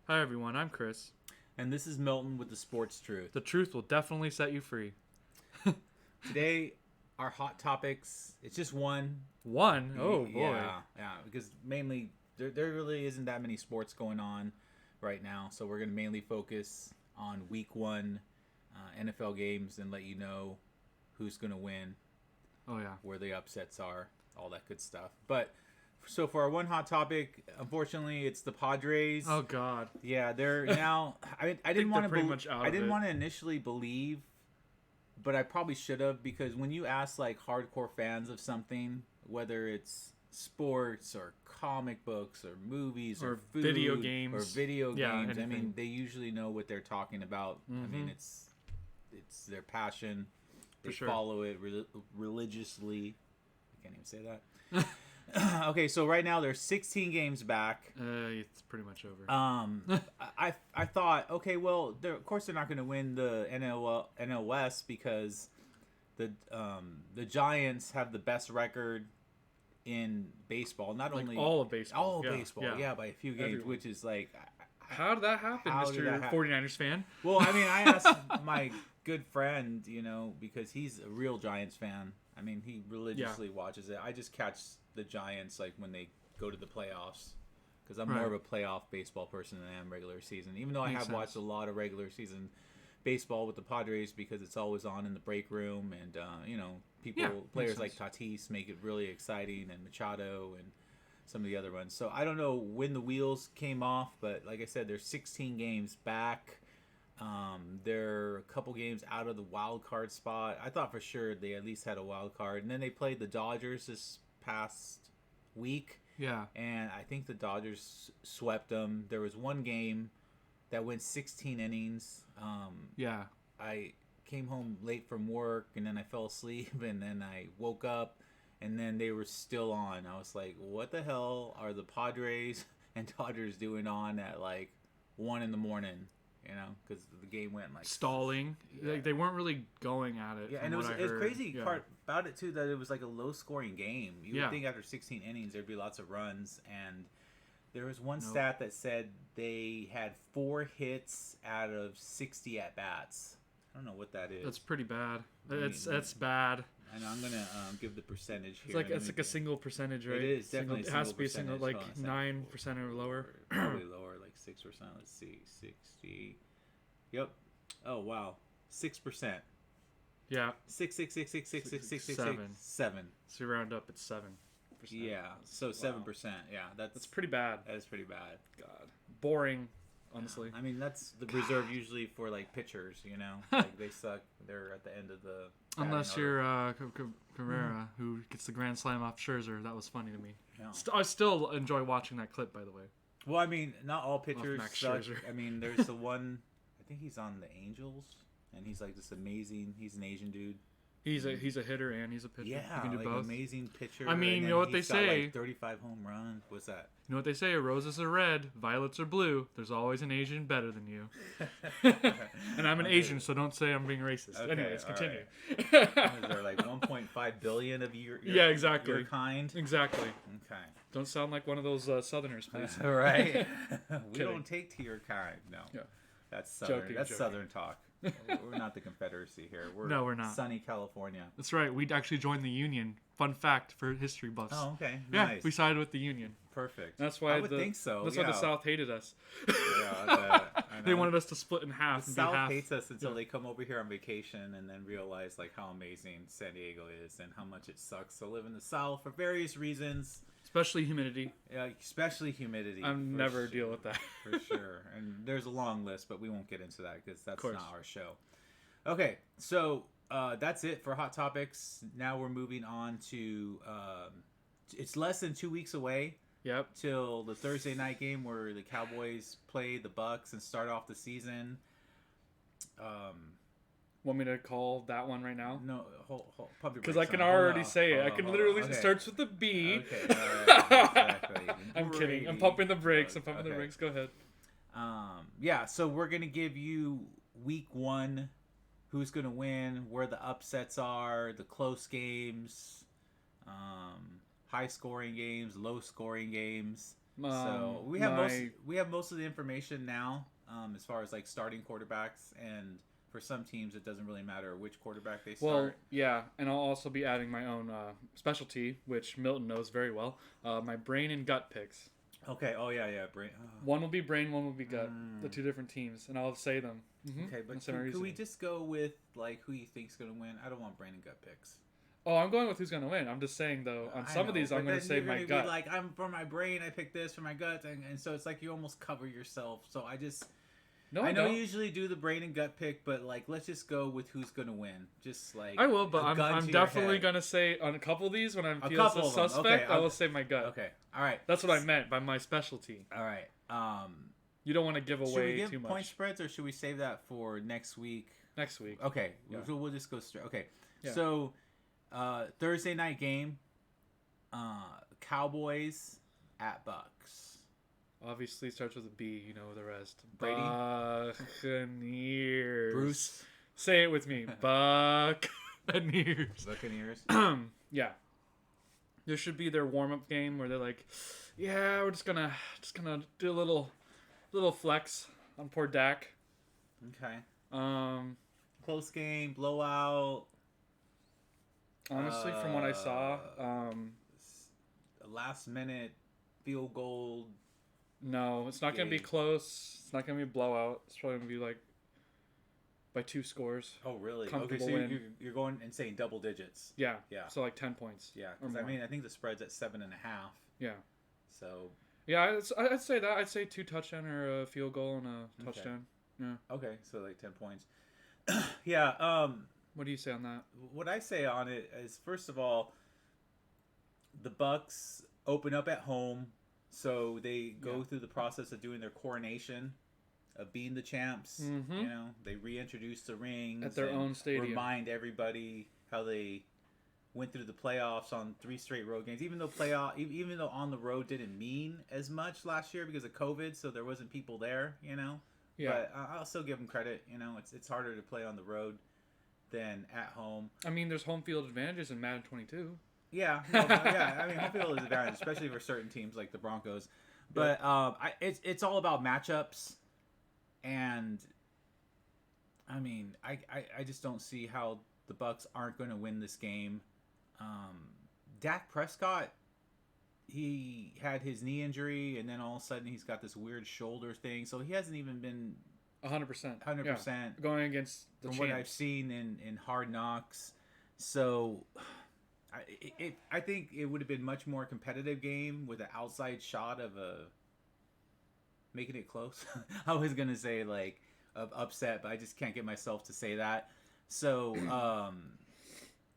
Hi everyone, I'm Chris. And this is Milton with the Sports Truth. The truth will definitely set you free. Today, our hot topics, it's just one. One? Oh boy. Yeah, because mainly there really isn't that many sports going on right now. So we're going to mainly focus on week one NFL games and let you know who's going to win, Oh yeah. where the upsets are, all that good stuff. But so for our one hot topic, unfortunately, it's the Padres. Oh god. Yeah, they're now. I didn't think want they're to. pretty much out I of didn't it. want to initially believe, but I probably should have, because when you ask like hardcore fans of something, whether it's sports or comic books or movies or food video games. or video Yeah, games, I anything. mean, they usually know what they're talking about. I mean, it's their passion. They For sure. follow it religiously. I can't even say that. Okay, so right now there's 16 games back. It's pretty much over. I thought, okay, well, of course they're not going to win the NL West because the Giants have the best record in baseball. Not Like only all of baseball. all of Yeah, baseball, yeah. yeah, by a few games, Everyone. which is like, How did that happen, How did Mr. that happen? 49ers fan? well, I mean, I asked my good friend, because he's a real Giants fan. I mean, he religiously watches it. I just catch the Giants like when they go to the playoffs, because I'm more Right. of a playoff baseball person than I am regular season. Even though I Makes have sense. watched a lot of regular season baseball with the Padres because it's always on in the break room, and Yeah, players makes like Tatis make it really exciting, and Machado and some of the other ones. So I don't know when the wheels came off, but like I said, there's 16 games back. They're a couple games out of the wild card spot. I thought for sure they at least had a wild card, and then they played the Dodgers this past week, Yeah. and I think the Dodgers swept them. There was one game that went 16 innings. Yeah. I came home late from work, and then I fell asleep, and then I woke up, and then they were still on. I was like, what the hell are the Padres and Dodgers doing on at like 1 in the morning? Because the game went like Stalling. Yeah. They weren't really going at it. Yeah, from and it was what I it's heard. crazy Yeah. part about it too, that it was like a low scoring game. You Yeah. would think after 16 innings there'd be lots of runs, and there was one Nope. stat that said they had 4 hits out of 60 at bats. I don't know what that is. That's pretty bad. mean, That's bad. and I'm gonna give the percentage here. It's like a single percentage, right? It is definitely It has to be a single single, percentage. like Hold on a second. 9% or lower. Probably lower, like 6%. Let's see, 60. Yep. Oh wow, 6%. Yeah. 6. Seven. 7. So you round up, it's 7%. Yeah. So 7%. Yeah, That's pretty bad. that is pretty bad. God. Boring, honestly. I mean, that's the reserve usually for like pitchers. Like they suck. They're at the end of the. Unless batting you're order. Carrera, who gets the grand slam off Scherzer. That was funny to me. No. I still enjoy watching that clip, by the way. Well, I mean, not all pitchers Max suck. Scherzer. I mean, there's the one. I think he's on the Angels, and he's like this amazing. He's an Asian dude. He's a hitter and he's a pitcher. Yeah, he can do like both. amazing pitcher. I mean, and you then know what he's they got, say. Like 35 home runs. What's that? You know what they say? Roses are red, violets are blue. There's always an Asian better than you. And I'm an Okay. Asian, so don't say I'm being racist. Okay, Anyways, all continue. Is there like 1.5 billion of your Yeah, exactly. your kind? Exactly. Okay. Don't sound like one of those Southerners, please. All right. We Kidding. don't take to your kind. No. Yeah. That's Southern. Joking, That's joking. Southern talk. We're not the Confederacy here. No, we're not. Sunny California. That's right. We actually joined the Union. Fun fact for history buffs. Oh, okay. Yeah, Nice. we sided with the Union. Perfect. That's why I would think so. That's yeah. why the South hated us. Yeah, I They know. wanted us to split in half The and be South half. hates us until Yeah. they come over here on vacation and then realize like how amazing San Diego is and how much it sucks to live in the South for various reasons. Especially humidity. Especially humidity. I'm for never sure, deal with that. for sure. And there's a long list, but we won't get into that because that's course. not our show. Okay, so that's it for Hot Topics. Now we're moving on to it's less than 2 weeks away Yep. till the Thursday night game where the Cowboys play the Bucks and start off the season. Want me to call that one right now? No, hold, pump your Because brakes I can on. Hold already on, say it. hold I on, can hold literally. on. It Okay. starts with the B. Okay, exactly. I'm kidding. I'm Brady. pumping the brakes. I'm pumping the Okay. brakes. Go ahead. Yeah, so we're gonna give you week one, who's gonna win, where the upsets are, the close games, high scoring games, low scoring games. So we have most of the information now, as far as like starting quarterbacks, and for some teams it doesn't really matter which quarterback they start. Well, yeah, and I'll also be adding my own specialty, which Milton knows very well. My brain and gut picks. Okay. Oh yeah. Brain. Oh. One will be brain, one will be gut. The two different teams, and I'll say them. Mm-hmm. Okay, but could we just go with like who you think's gonna win? I don't want brain and gut picks. Oh, I'm going with who's gonna win. I'm just saying though, on some of these, I'm gonna say my gut. Like I'm for my brain, I pick this for my gut, and so it's like you almost cover yourself. So I just. No, I know you usually do the brain and gut pick, but like let's just go with who's gonna win. Just like I will, but I'm definitely gonna say on a couple of these when I'm feeling so suspect, okay, I will say my gut. Okay, all right. That's what I meant by my specialty. All right. You don't want to give away should we give too much. Point spreads, or should we save that for next week? Next week. Okay, yeah. We'll just go straight. Okay, yeah. So Thursday night game, Cowboys at Bucks. Obviously starts with a B, you know the rest. Brady? Buccaneers. Bruce? Say it with me. Buccaneers. Buccaneers? Yeah. There should be their warm-up game where they're like, yeah, we're just gonna do a little flex on poor Dak. Okay. Close game, blowout. Honestly, from what I saw, last minute field goal. No, it's not going to be close. It's not going to be a blowout. It's probably going to be like by 2 scores. Oh, really? Comfortable okay, so win. you're going and saying double digits. Yeah. Yeah. So like 10 points. Yeah. Because I think the spread's at 7.5. Yeah. So. Yeah, I'd say that. I'd say 2 touchdown or a field goal and a touchdown. Yeah. Okay, so like 10 points. Yeah. What do you say on that? What I say on it is, first of all, the Bucks open up at home. So they go through the process of doing their coronation, of being the champs. Mm-hmm. You know, they reintroduce the rings at their own stadium. Remind everybody how they went through the playoffs on 3 straight road games. Even though on the road didn't mean as much last year because of COVID, so there wasn't people there. You know. Yeah. But I'll still give them credit. You know, it's harder to play on the road than at home. I mean, there's home field advantages in Madden 22. Yeah, yeah. I mean, home field is advantage, especially for certain teams like the Broncos. But it's all about matchups, and I mean, I just don't see how the Bucks aren't going to win this game. Dak Prescott, he had his knee injury, and then all of a sudden he's got this weird shoulder thing, so he hasn't even been 100%. 100% going against the from what I've seen in Hard Knocks. So. I think it would have been much more competitive game with an outside shot of making it close. I was gonna say like of upset, but I just can't get myself to say that. So,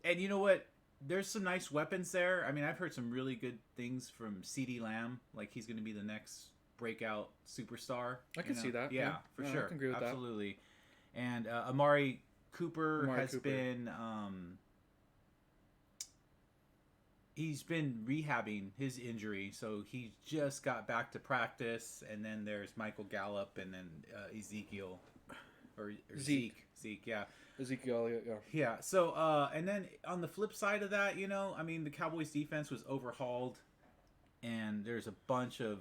and you know what? There's some nice weapons there. I mean, I've heard some really good things from CeeDee Lamb. Like he's gonna be the next breakout superstar. I can see that. Yeah, for sure. I can agree with absolutely. And Amari Cooper has been. He's been rehabbing his injury, so he just got back to practice. And then there's Michael Gallup, and then Ezekiel, or Zeke, yeah. Ezekiel, yeah. Yeah. So, and then on the flip side of that, you know, I mean, the Cowboys' defense was overhauled, and there's a bunch of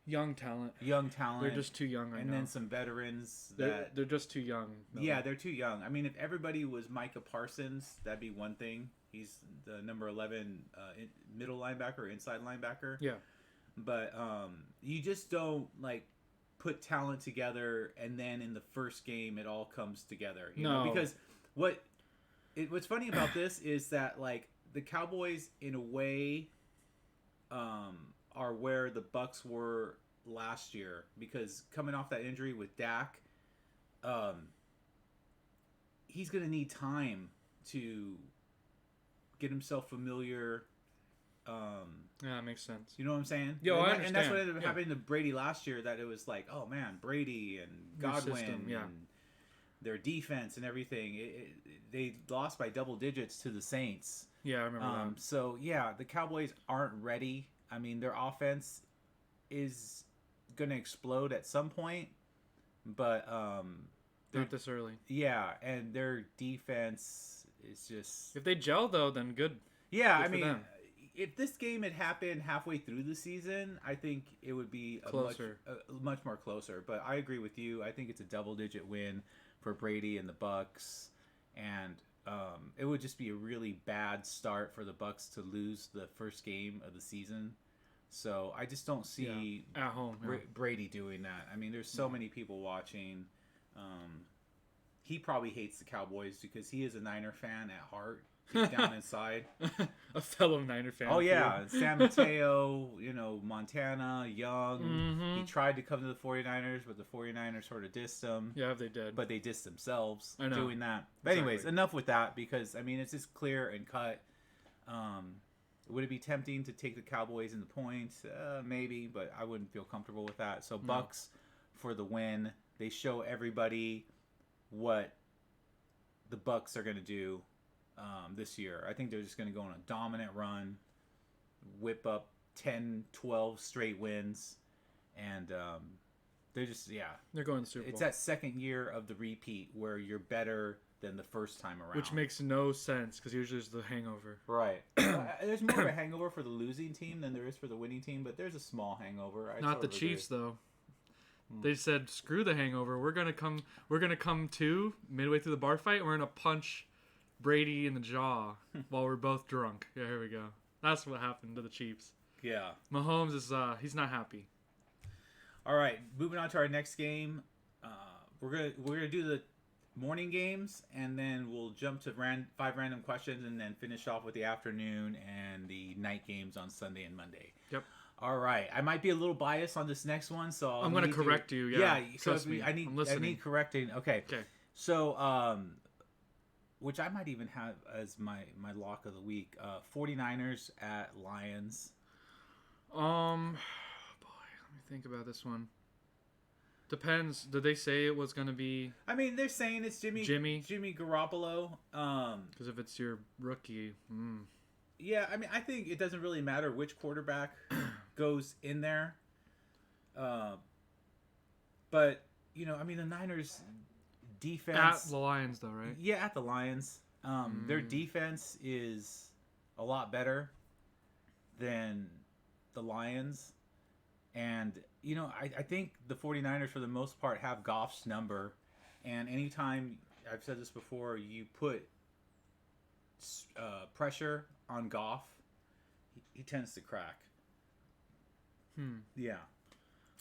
young talent. They're just too young right now. And then some veterans they're just too young. No. Yeah, they're too young. I mean, if everybody was Micah Parsons, that'd be one thing. He's the number 11 middle linebacker, inside linebacker. Yeah. But you just don't like put talent together, and then in the first game it all comes together. You know? Because what's funny about this is that like the Cowboys in a way are where the Bucks were last year, because coming off that injury with Dak, he's gonna need time to get himself familiar. Yeah, that makes sense. You know what I'm saying? Yo, I understand. And that's what ended up happening to Brady last year, that it was like, oh man, Brady and Godwin and their defense and everything. They lost by double digits to the Saints. Yeah, I remember that. So, yeah, the Cowboys aren't ready. I mean, their offense is going to explode at some point, but... not this early. Yeah, and their defense is just... If they gel, though, then good. Yeah, good I mean... them. if this game had happened halfway through the season, I think it would be Closer. much more closer. But I agree with you. I think it's a double-digit win for Brady and the Bucks, and it would just be a really bad start for the Bucks to lose the first game of the season. So I just don't see at home Brady doing that. I mean, there's so many people watching. He probably hates the Cowboys because he is a Niner fan at heart, deep down inside. A fellow Niner fan. Oh yeah, San Mateo, Montana, Young. Mm-hmm. He tried to come to the 49ers, but the 49ers sort of dissed him. Yeah, they did. But they dissed themselves I know. doing that. But anyways, Exactly. enough with that because, I mean, it's just clear and cut. Would it be tempting to take the Cowboys in the points? Maybe, but I wouldn't feel comfortable with that. So Bucks for the win. They show everybody what the Bucks are going to do this year. I think they're just going to go on a dominant run, whip up 10, 12 straight wins, and they're just, They're going to the Super Bowl. It's that second year of the repeat where you're better than the first time around. Which makes no sense because usually it's the hangover. Right. There's more of a hangover for the losing team than there is for the winning team, but there's a small hangover. Not the Chiefs though. They said, "Screw the hangover. We're gonna come to midway through the bar fight. And we're gonna punch Brady in the jaw while we're both drunk." Yeah, here we go. That's what happened to the Chiefs. Yeah. Mahomes is he's not happy. All right, moving on to our next game. We're gonna do the morning games, and then we'll jump to 5 random questions, and then finish off with the afternoon and the night games on Sunday and Monday. Yep. All right, I might be a little biased on this next one, so I'm gonna correct you. Yeah. So Trust me. I need correcting. Okay. Okay. So which I might even have as my lock of the week. 49ers at Lions. Boy, let me think about this one. Depends. Did they say it was gonna be? I mean, they're saying it's Jimmy Garoppolo. Because if it's your rookie, Yeah, I mean, I think it doesn't really matter which quarterback goes in there. But I mean, the Niners' defense at the Lions though, right? Yeah, at the Lions. Their defense is a lot better than the Lions. And, I think the 49ers, for the most part, have Goff's number. And anytime, I've said this before, you put pressure on Goff, he tends to crack. Yeah.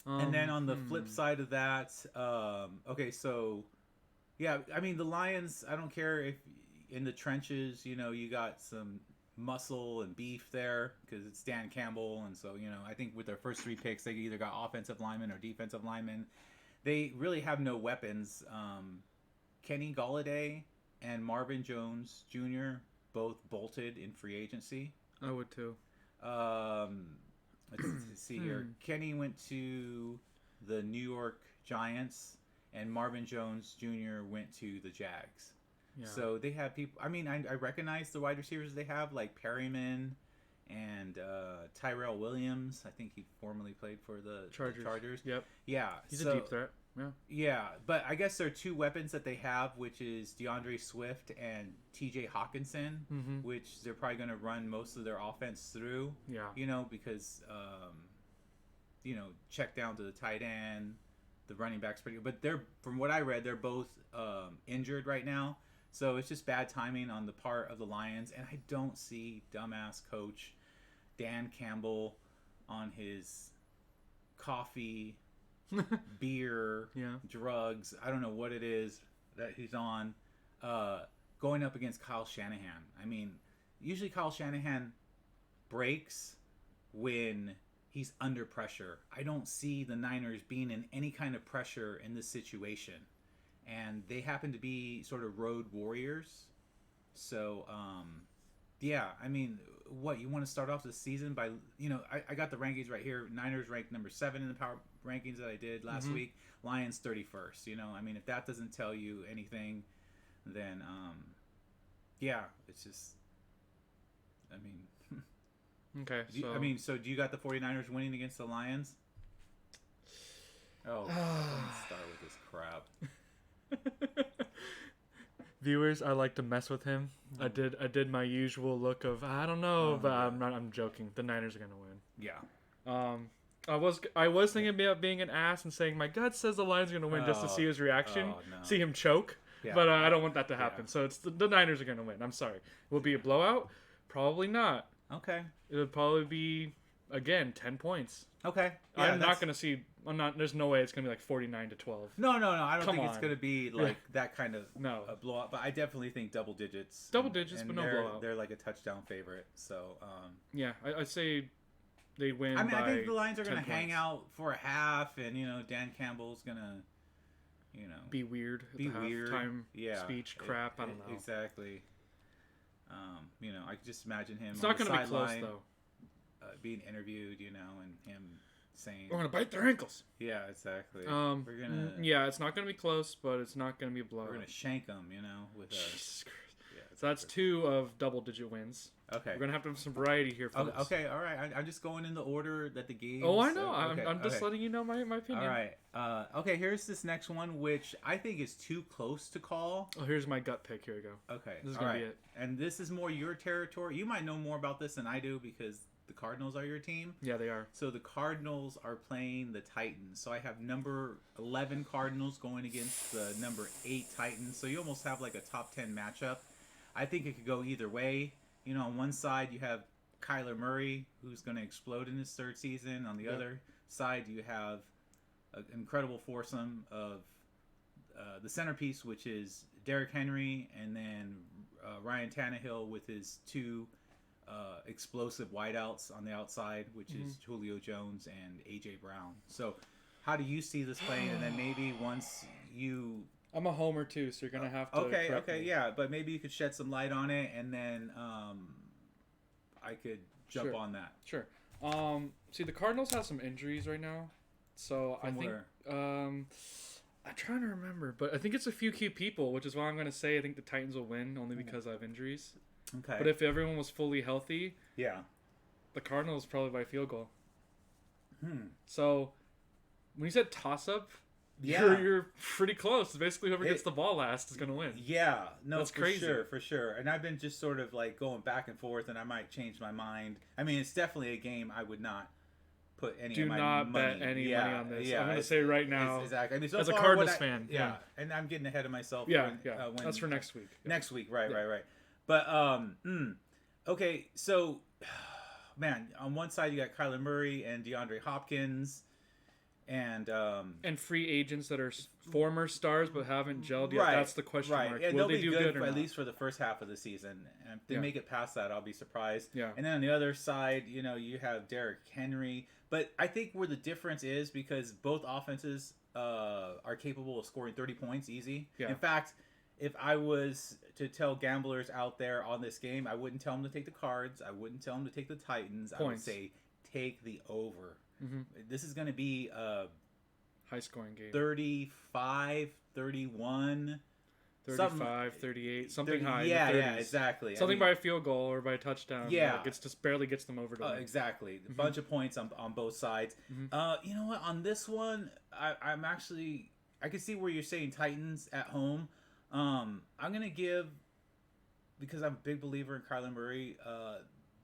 And then on the flip side of that, okay, so, yeah, I mean, the Lions, I don't care if in the trenches, you got some muscle and beef there because it's Dan Campbell, and so I think with their first 3 picks they either got offensive linemen or defensive linemen. They really have no weapons. Kenny Golladay and Marvin Jones Jr. both bolted in free agency. I would too. Let's see here. Kenny went to the New York Giants, and Marvin Jones Jr. went to the Jags. Yeah. So they have people. I mean, I recognize the wide receivers they have, like Perryman and Tyrell Williams. I think he formerly played for the Chargers. Yep. Yeah. He's a deep threat. Yeah. Yeah, but I guess there are 2 weapons that they have, which is DeAndre Swift and TJ Hawkinson, which they're probably going to run most of their offense through. Yeah. Because check down to the tight end, the running back's pretty good. But they're, from what I read, they're both injured right now. So it's just bad timing on the part of the Lions. And I don't see dumbass coach Dan Campbell on his coffee, beer, drugs, I don't know what it is that he's on, going up against Kyle Shanahan. I mean, usually Kyle Shanahan breaks when he's under pressure. I don't see the Niners being in any kind of pressure in this situation. And they happen to be sort of road warriors. So, yeah, I mean, what, you want to start off the season by, I got the rankings right here. Niners ranked number 7 in the power rankings that I did last week. Lions 31st. I mean, if that doesn't tell you anything, then, yeah, it's just, I mean. Okay. So do you got the 49ers winning against the Lions? Oh, let's start with this crap. Viewers, I like to mess with him I did my usual look of I don't know, but I'm joking. The Niners are gonna win. Yeah. I was thinking about being an ass and saying my gut says the Lions are gonna win just to see his reaction, no. see him choke. Yeah. But I don't want that to happen. So it's the Niners are gonna win. I'm sorry. Will it be a blowout? Probably not. Okay. It would probably be again 10 points. Okay. Yeah, I'm not gonna see. I'm not. There's no way it's gonna be like 49-12. No. I don't think it's on. gonna be like that kind of No. a blowout. But I definitely think double digits. Double digits, but no blowout. They're like a touchdown favorite. So. Yeah, I'd say they win. I mean, by I think the Lions are 10 gonna hang points. out for a half, and Dan Campbell's gonna, Be weird. At be the weird. Halftime Yeah. speech crap. I don't know. Exactly. I could just imagine him. It's on not the gonna be close sideline, though. being interviewed, and him saying, We're gonna bite their ankles. "Yeah, exactly. We're gonna, Yeah, it's not gonna be close, but it's not gonna be a blowout. we're gonna shank them, with a." Jesus Christ. Yeah, So that's 2 of double-digit wins. okay. We're gonna have to have some variety here, folks. Okay, all right. I'm just going in the order that the games. Oh, I know. Okay, I'm just okay. letting you know my opinion. All right. Okay. Here's this next one, which I think is too close to call. Oh, here's my gut pick. Here we go. Okay. This is all gonna right. be it. And this is more your territory. You might know more about this than I do because the Cardinals are your team. Yeah, they are. So the Cardinals are playing the Titans. So I have number 11 Cardinals going against the number 8 Titans. So you almost have like a top 10 matchup. I think it could go either way. On one side you have Kyler Murray, who's going to explode in his 3rd season. On the other side you have an incredible foursome of the centerpiece, which is Derrick Henry, and then Ryan Tannehill with his 2 explosive wideouts on the outside, which is Julio Jones and A.J. Brown. So how do you see this playing? And then maybe once you... I'm a homer too, so you're gonna have to. correct me. Yeah, but maybe you could shed some light on it, and then I could jump on that. Sure. See, the Cardinals have some injuries right now, so I think. Where? I'm trying to remember, but I think it's a few key people, which is why I'm gonna say I think the Titans will win only because I have injuries. Okay. But if everyone was fully healthy, yeah. the Cardinals probably by field goal. So when you said toss up. Yeah. You're pretty close. Basically, whoever gets the ball last is going to win. Yeah, no, That's for crazy. for sure. And I've been just sort of like going back and forth, and I might change my mind. I mean, it's definitely a game I would not put any Do of my not money. bet any money on this. Yeah, I'm going to say right now, exactly. I mean, so as a far, Cardinals what fan. Yeah, and I'm getting ahead of myself. Yeah, when, that's for next week. Yeah. Next week, right. But okay, so man, on one side you got Kyler Murray and DeAndre Hopkins. And free agents that are former stars but haven't gelled yet. Right, That's the question mark. And Will they'll they be do good or at not? least for the first half of the season. And if they make it past that, I'll be surprised. Yeah. And then on the other side, you have Derrick Henry. But I think where the difference is because both offenses are capable of scoring 30 points easy. Yeah. In fact, if I was to tell gamblers out there on this game, I wouldn't tell them to take the Cards. I wouldn't tell them to take the Titans. Points. I would say take the over. Mm-hmm. This is going to be a high scoring game. 35, 31, 35, 38, something 30, high. Yeah, in the 30s. yeah, exactly. Something by a field goal or by a touchdown. Yeah. Barely gets them over to win. Exactly. A bunch of points on both sides. You know what? On this one, I'm actually... I can see where you're saying Titans at home. I'm going to give, because I'm a big believer in Kyler Murray,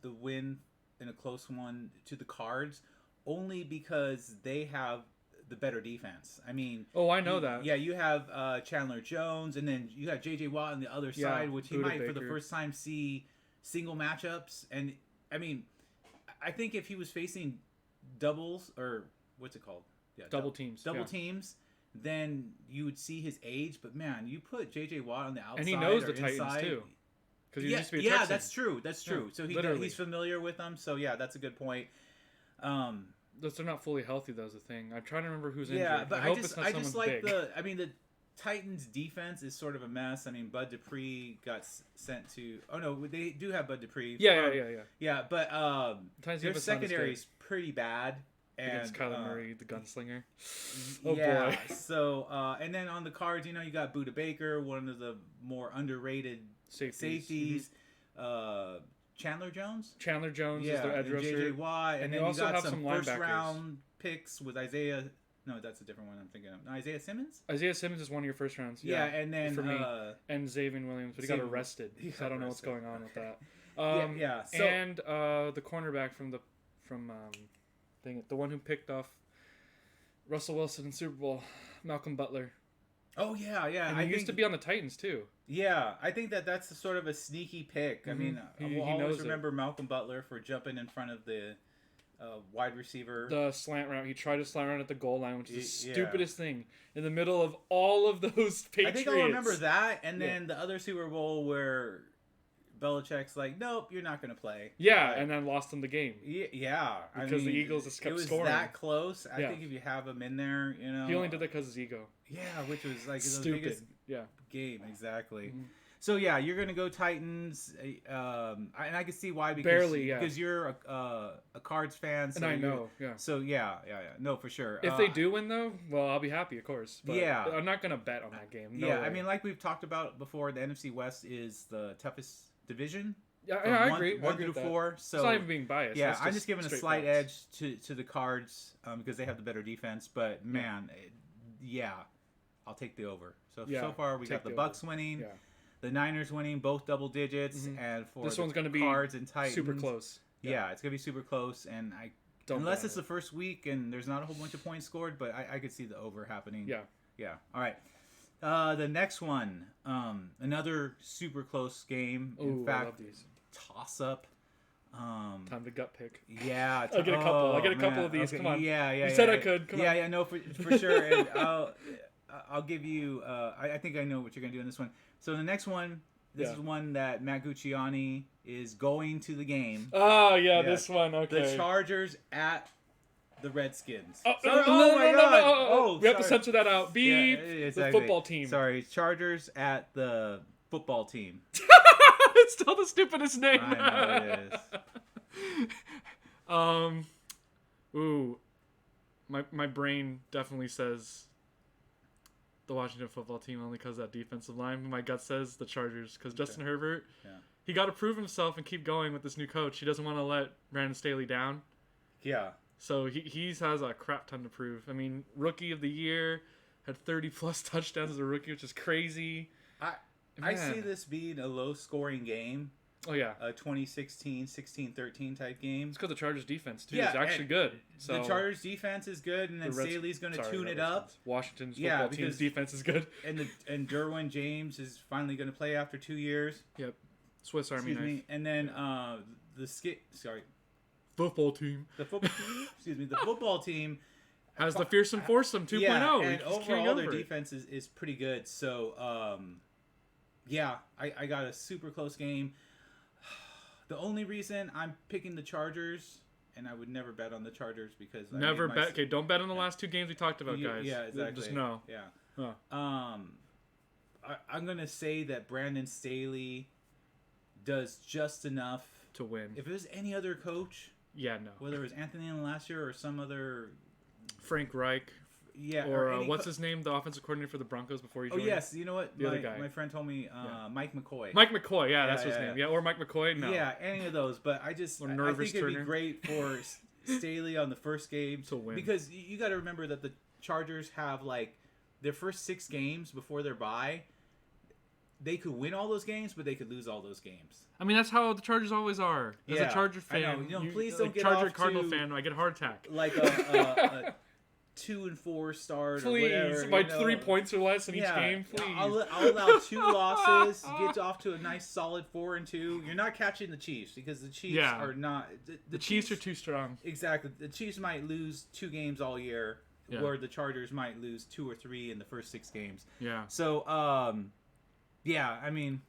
the win in a close one to the Cards, only because they have the better defense. I mean... Oh, I know that. Yeah, you have Chandler Jones, and then you got J.J. Watt on the other side, which he Buda might, for the Baker. first time, see single matchups. And, I mean, I think if he was facing doubles, or what's it called? Yeah, Double teams. teams, then you would see his age. But, man, you put J.J. Watt on the outside And he knows or the Titans, inside, too. Because he yeah, used to be a Texan. that's true. That's true. So literally. he's familiar with them. So, yeah, that's a good point. They're not fully healthy, though, is the thing. I'm trying to remember who's injured. Yeah, but I hope it's not I just someone like big. the Titans defense is sort of a mess. I mean, Bud Dupree got sent to. Oh no, they do have Bud Dupree. Yeah. Yeah, but Titans their defense secondary not is pretty bad. against And, Kyler Murray, the gunslinger. Oh yeah, boy. So and then on the Cards, you got Buda Baker, one of the more underrated safeties. Chandler Jones. Chandler Jones is their edge and rusher. J.J. Watt, and And then you also got have some some first linebackers. round picks with Isaiah No, that's a different one I'm thinking of. Isaiah Simmons? Isaiah Simmons is one of your first rounds. Yeah, and then for me, and Xavier Williams, but he got arrested. So I don't know what's going on with that. So, and the cornerback from the one who picked off Russell Wilson in Super Bowl, Malcolm Butler. Oh yeah. And he used to be on the Titans too. Yeah, I think that's sort of a sneaky pick. Mm-hmm. I mean, he we'll always knows remember Malcolm Butler for jumping in front of the wide receiver. The slant route. He tried to slant route at the goal line, which is the stupidest thing in the middle of all of those Patriots. I think I'll remember that, and then the other Super Bowl where Belichick's like, "Nope, you're not going to play." Yeah, and then lost him the game. Yeah, because the Eagles just kept scoring. It was that close. I think if you have him in there, he only did that because of his ego. Yeah, which was like stupid. The biggest game exactly. Mm-hmm. So yeah, you're gonna go Titans, and I can see why because you're a Cards fan. So and I know, So yeah, no, for sure. If they do win though, well, I'll be happy, of course. But yeah, I'm not gonna bet on that game. No way. I mean, like we've talked about before, the NFC West is the toughest division. Yeah, I agree. 1 through 4. So it's not even being biased. Yeah, I'm just giving a slight edge to the Cards because they have the better defense. But man, I'll take the over. So far we got the Bucks winning. Yeah. The Niners winning, both double digits, and for this one's going to be Cards and Titans, super close. Yeah, it's going to be super close, and unless it's the first week and there's not a whole bunch of points scored, but I could see the over happening. Yeah. All right. The next one, another super close game. Ooh, in fact, I love these. Toss up. Time to gut pick. Yeah, I get a couple. I get a couple of these. Okay. Come on. Yeah. You said I could. Come on. Yeah. No, for sure. And I'll give you. I think I know what you're gonna do in this one. So the next one, this is one that Matt Gucciani is going to the game. Oh yeah, this one. Okay. The Chargers at the Redskins. Oh, my God! Oh, we have to censor that out. Beep. Yeah, exactly. The football team. Sorry, Chargers at the football team. It's still the stupidest name. I know it is. Ooh, my brain definitely says the Washington football team only because of that defensive line. My gut says the Chargers because Justin Herbert, he got to prove himself and keep going with this new coach. He doesn't want to let Brandon Staley down. Yeah. So he has a crap ton to prove. I mean, rookie of the year, had 30-plus touchdowns as a rookie, which is crazy. I see this being a low-scoring game. Oh, yeah. A 2016, 16-13 type game. It's because the Chargers' defense, too, is actually good. So the Chargers' defense is good, and then Staley's going to tune it up. Washington's football team's defense is good. And Derwin James is finally going to play after 2 years. Yep. Swiss Army knife. And then football team. The football team has the fearsome foursome 2.0. Yeah, and overall their defense is pretty good. So, I got a super close game. The only reason I'm picking the Chargers, and I would never bet on the Chargers because never bet. Okay, don't bet on the last 2 games we talked about, guys. Yeah, exactly. Just no. Yeah. I'm gonna say that Brandon Staley does just enough to win. If it was any other coach, no. Whether it was Anthony Allen last year or some other Frank Reich. Yeah, or what's his name? The offensive coordinator for the Broncos before he joined. Oh yes, you know what? The other guy. My friend told me Mike McCoy. Mike McCoy, that's his name. Yeah, or Mike McCoy. No. Yeah, any of those. But I think it'd be great for Staley on the first game to win because you got to remember that the Chargers have their first 6 games before their bye. They could win all those games, but they could lose all those games. I mean, that's how the Chargers always are. As a Charger fan, please don't get Charger off Cardinal fan. I get a heart attack. Like a 2-4 start. Please, or whatever, by 3 points or less in each game. Please, I'll allow 2 losses. Get off to a nice solid 4-2. You're not catching the Chiefs because the Chiefs are not. The Chiefs are too strong. Exactly. The Chiefs might lose 2 games all year, where the Chargers might lose 2 or 3 in the first 6 games. Yeah. So, I mean,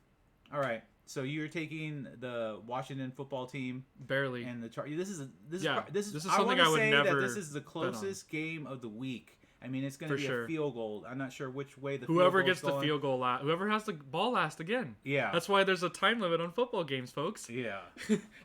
all right. So you're taking the Washington football team, barely, and the This is something I would never. This is the closest game of the week. I mean, it's going to be a field goal. I'm not sure which way the whoever gets the field goal last, whoever has the ball last again. Yeah, that's why there's a time limit on football games, folks. Yeah,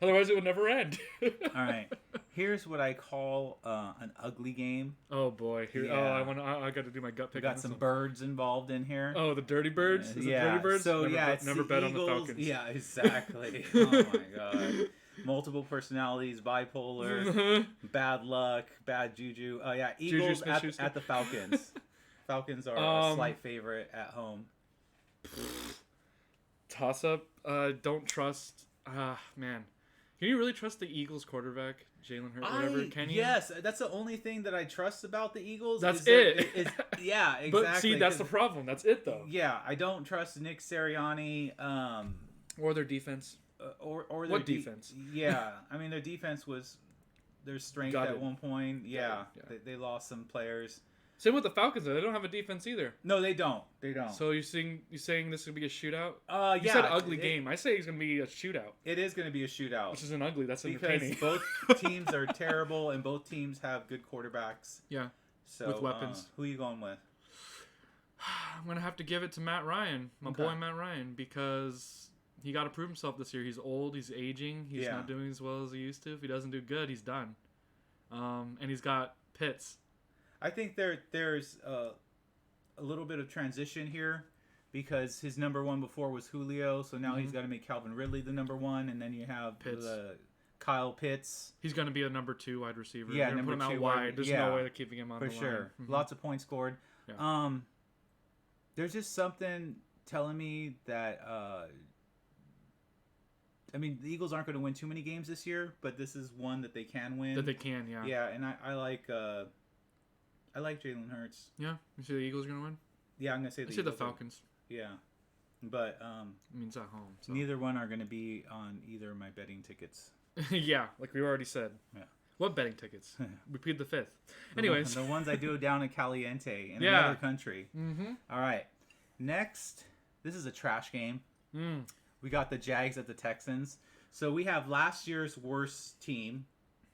otherwise it would never end. All right, here's what I call an ugly game. Oh boy, I got to do my gut pick. We got some birds involved in here. Oh, the dirty birds. Dirty birds. So never bet on the Falcons. Yeah, exactly. Oh my god. multiple personalities, bipolar, bad luck, bad juju. Oh yeah, Eagles at the Falcons. Falcons are a slight favorite at home. Toss up. Don't trust. Man, can you really trust the Eagles quarterback, Jalen Hurts? Whatever. Can you? Yes, that's the only thing that I trust about the Eagles. That's it. Yeah, exactly. But see, that's the problem. That's it, though. Yeah, I don't trust Nick Sirianni. Or their defense. Or their what defense? Yeah, I mean their defense was their strength at one point. Yeah, they lost some players. Same with the Falcons. Though. They don't have a defense either. No, they don't. They don't. So you saying this would be a shootout? You said ugly game. I say it's gonna be a shootout. It is gonna be a shootout. Which isn't ugly. That's because entertaining. Both teams are terrible, and both teams have good quarterbacks. Yeah. So with weapons. Who are you going with? I'm gonna have to give it to Matt Ryan, my boy Matt Ryan, because he got to prove himself this year. He's old. He's aging. He's not doing as well as he used to. If he doesn't do good, he's done. And he's got Pitts. I think there's a little bit of transition here because his number one before was Julio, so now he's got to make Calvin Ridley the number one, and then you have Kyle Pitts. He's going to be a number 2 wide receiver. Yeah, They're number put him 2 out wide. There's no way they're keeping him on the line. For sure. Mm-hmm. Lots of points scored. Yeah. There's just something telling me that I mean, the Eagles aren't going to win too many games this year, but this is one that they can win. That they can, yeah. Yeah, and I like Jalen Hurts. Yeah, you say the Eagles are going to win? Yeah, I'm going to say the Falcons. Yeah, but it means at home. So. Neither one are going to be on either of my betting tickets. Yeah, like we already said. Yeah. What betting tickets? We plead the fifth. Anyways, the ones I do down in Caliente in another country. Mm-hmm. All right, next, this is a trash game. Mm. We got the Jags at the Texans. So we have last year's worst team,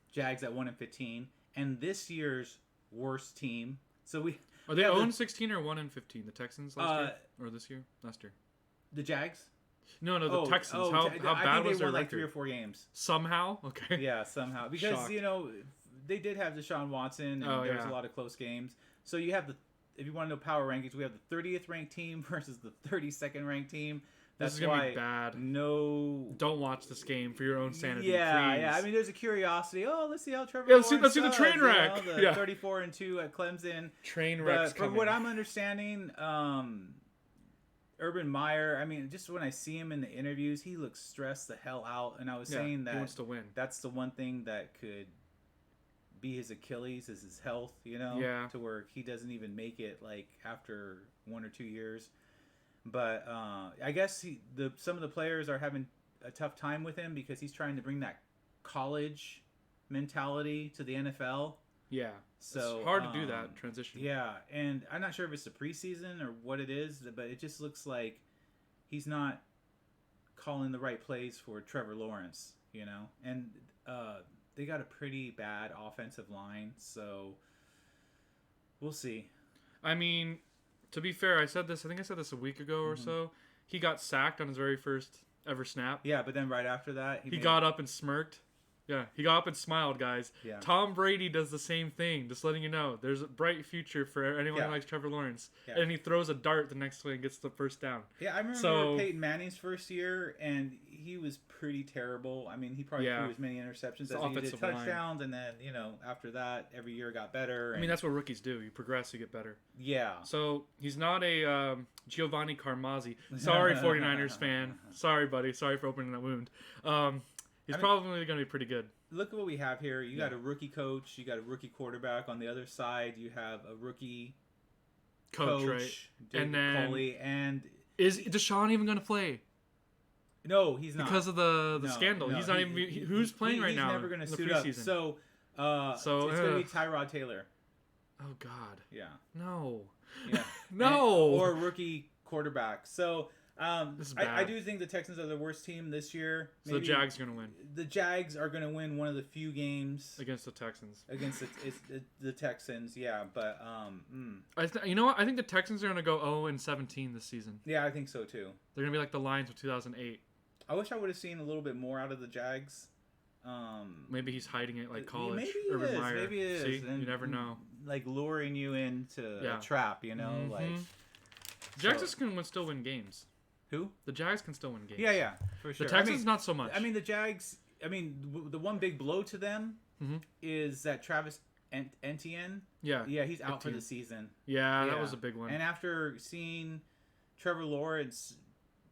Jags at 1-15, and this year's worst team. So are they 0-16 or 1-15? The Texans last year or this year? Last year. The Jags? No, the Texans. How bad was their record? Like 3 or 4 games. Somehow, okay. Yeah, somehow because Shocked. They did have Deshaun Watson, and there was a lot of close games. So you have if you want to know power rankings, we have the 30th ranked team versus the 32nd ranked team. This is gonna be bad. Don't watch this game for your own sanity. Yeah, please. yeah. I mean, there's a curiosity. Oh, let's see how Trevor. Let's see the train wreck. The 34-2 at Clemson. Train wrecks. From what I'm understanding, Urban Meyer. I mean, just when I see him in the interviews, he looks stressed the hell out. And I was saying that he wants to win. That's the one thing that could be his Achilles is his health. Yeah. To where he doesn't even make it like after 1 or 2 years. But I guess some of the players are having a tough time with him because he's trying to bring that college mentality to the NFL. Yeah, so it's hard to do that transition. Yeah, and I'm not sure if it's the preseason or what it is, but it just looks like he's not calling the right plays for Trevor Lawrence, And they got a pretty bad offensive line, so we'll see. I mean, to be fair, I think I said this a week ago or so. He got sacked on his very first ever snap. Yeah, but then right after that, he got up and smirked. Yeah, he got up and smiled, guys. Yeah. Tom Brady does the same thing, just letting you know. There's a bright future for anyone who likes Trevor Lawrence. Yeah. And he throws a dart the next way and gets the first down. Yeah, I remember Peyton Manning's first year, and he was pretty terrible. I mean, he probably threw as many interceptions as he did touchdowns, and then, after that, every year got better. I mean, that's what rookies do. You progress, you get better. Yeah. So, he's not a Giovanni Carmazzi. Sorry, 49ers fan. Sorry, buddy. Sorry for opening that wound. He's probably going to be pretty good. Look at what we have here. You got a rookie coach. You got a rookie quarterback. On the other side, you have a rookie coach, right? And then Coley, and is Deshaun even going to play? No, he's not because of the scandal. He's not even. Who's playing right now? He's never going to suit up. So it's going to be Tyrod Taylor. Oh God. Yeah. No. Yeah. No. Or rookie quarterback. So. I do think the Texans are the worst team this year. So the Jags are going to win. The Jags are going to win one of the few games against the Texans. Against the Texans, yeah. But you know what? I think the Texans are going to go 0-17 this season. Yeah, I think so too. They're going to be like the Lions of 2008. I wish I would have seen a little bit more out of the Jags. Maybe he's hiding it like college. Maybe he Urban is. Meyer. Maybe it is. See? You never know. Like luring you into a trap, Mm-hmm. like. Jags can still win games. Who? The Jags can still win games. Yeah, for sure. The Texans, not so much. I mean, the Jags, I mean, the one big blow to them is that Travis Etienne. Yeah. Yeah, he's out for Etienne. the season. Yeah, that was a big one. And after seeing Trevor Lawrence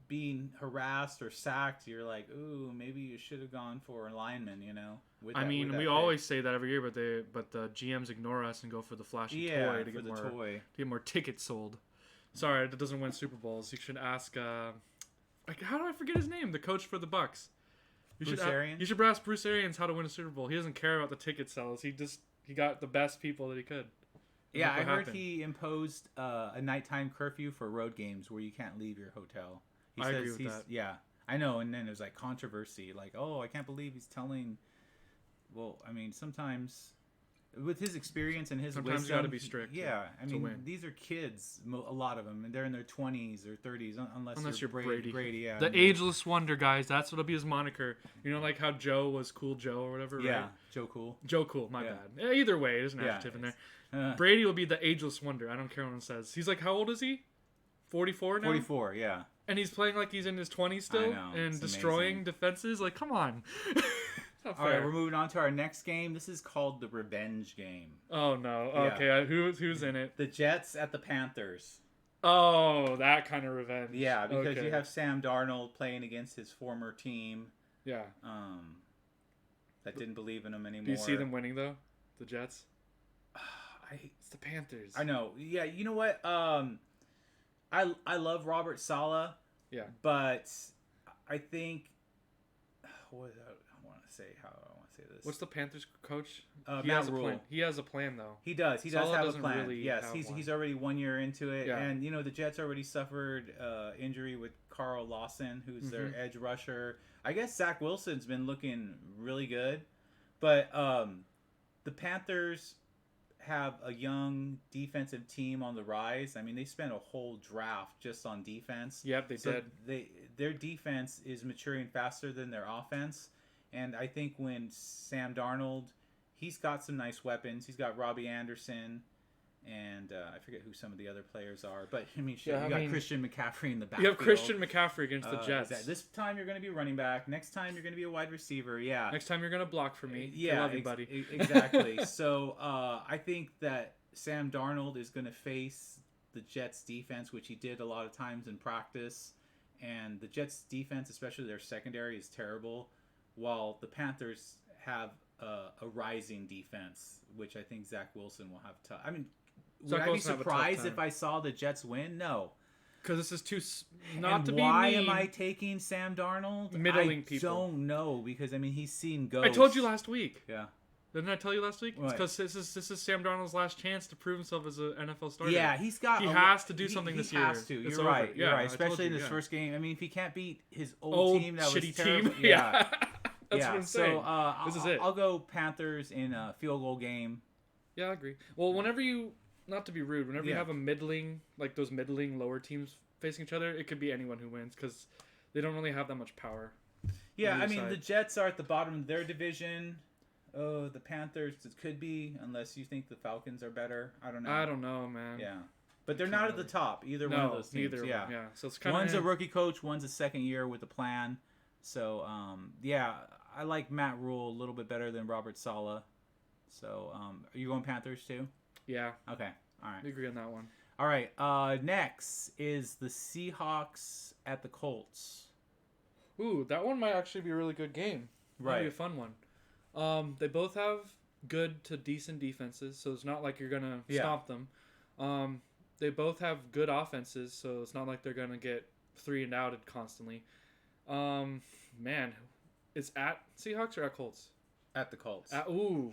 being harassed or sacked, you're like, ooh, maybe you should have gone for a lineman, you know? We always say that every year, but the GMs ignore us and go for the flashy toy to get more tickets sold. Sorry, that doesn't win Super Bowls. You should ask. How do I forget his name? The coach for the Bucks. Bruce Arians? You should ask Bruce Arians how to win a Super Bowl. He doesn't care about the ticket sales. He got the best people that he could. Yeah, I heard he imposed a nighttime curfew for road games where you can't leave your hotel. I agree with that. Yeah, I know. And then there's like controversy, like, oh, I can't believe he's telling. Well, I mean, sometimes with his experience and his wisdom, you got to be strict. Yeah, I mean, these are kids, a lot of them, and they're in their 20s or 30s, unless you're Brady. Yeah, the ageless wonder, guys. That's what'll be his moniker. You know, like how Joe was Cool Joe or whatever. Yeah, right? Joe Cool. Joe Cool. My bad. Either way, there's an adjective in there. Brady will be the ageless wonder. I don't care what anyone says. He's like, how old is he? 44 now. 44. Yeah. And he's playing like he's in his 20s still, and destroying defenses. Like, come on. All right, we're moving on to our next game. This is called the Revenge Game. Oh no! Okay, who's in it? The Jets at the Panthers. Oh, that kind of revenge. Yeah, because you have Sam Darnold playing against his former team. Yeah. That didn't believe in him anymore. Do you see them winning though? The Jets. It's the Panthers. I know. Yeah, you know what? I love Robert Saleh. Yeah. But I think what I want to say. How I want to say this. What's the Panthers coach? He has a plan. He has a plan though. He does. He does have a plan. Really yes, he's already 1 year into it, and you know the Jets already suffered injury with Carl Lawson, who's their edge rusher. I guess Zach Wilson's been looking really good, but the Panthers have a young defensive team on the rise. I mean, they spent a whole draft just on defense. Yep, they did. Their defense is maturing faster than their offense, and I think when Sam Darnold, he's got some nice weapons. He's got Robbie Anderson, and I forget who some of the other players are. But I mean, you got Christian McCaffrey in the backfield. You have Christian McCaffrey against the Jets. This time you're going to be a running back. Next time you're going to be a wide receiver. Yeah. Next time you're going to block for me. Yeah, I love you, buddy. Exactly. So I think that Sam Darnold is going to face the Jets defense, which he did a lot of times in practice. And the Jets defense, especially their secondary, is terrible. While the Panthers have a rising defense, which I think Zach Wilson will have tough. I mean, would I be surprised if I saw the Jets win? No. Because this is too why am I taking Sam Darnold? Middling people. I don't know, because I mean he's seen ghosts. I told you last week. Yeah. Didn't I tell you last week? It's because this is Sam Darnold's last chance to prove himself as an NFL starter. Yeah, he has to do something this year. He has to. You're right. You're right. Especially in his first game. I mean, if he can't beat his old team, that shitty was terrible. team. Yeah. That's what I'm saying. So this is it. I'll go Panthers in a field goal game. Yeah, I agree. Well, whenever you, not to be rude, whenever you have a middling, like those middling lower teams facing each other, it could be anyone who wins because they don't really have that much power. Yeah, I mean, the Jets are at the bottom of their division. Oh, the Panthers, it could be, unless you think the Falcons are better. I don't know. I don't know, man. Yeah. But they're not at the top, either one of those teams. Neither yeah. one, yeah. So it's kind of one's a rookie coach, one's a second year with a plan. So, yeah, I like Matt Rule a little bit better than Robert Saleh. So, are you going Panthers too? Yeah. Okay. All right. I agree on that one. All right. Next is the Seahawks at the Colts. Ooh, that one might actually be a really good game. Might be a fun one. They both have good to decent defenses, so it's not like you're gonna stomp them. They both have good offenses, so it's not like they're gonna get 3-and-outed constantly. Man, it's at Seahawks or at Colts? At the Colts. Ooh.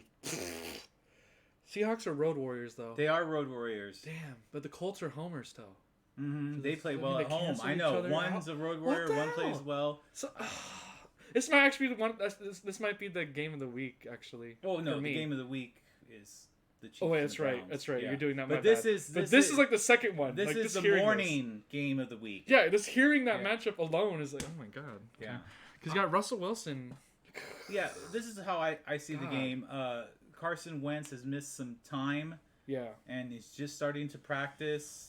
Seahawks are road warriors, though. They are road warriors. Damn, but the Colts are homers, though. Mm-hmm. They play well at home. I know. One's a road warrior, one plays well. So, this might actually be the one. This might be the game of the week, actually. Oh no, the game of the week is the Chiefs. Oh wait, that's right. That's right. Yeah. You're doing that. But this is like the second one. This like, is the morning game of the week. Yeah, just hearing that matchup alone is like, oh my god. Yeah, because you got Russell Wilson. Yeah, this is how I see the game. Carson Wentz has missed some time. Yeah, and he's just starting to practice.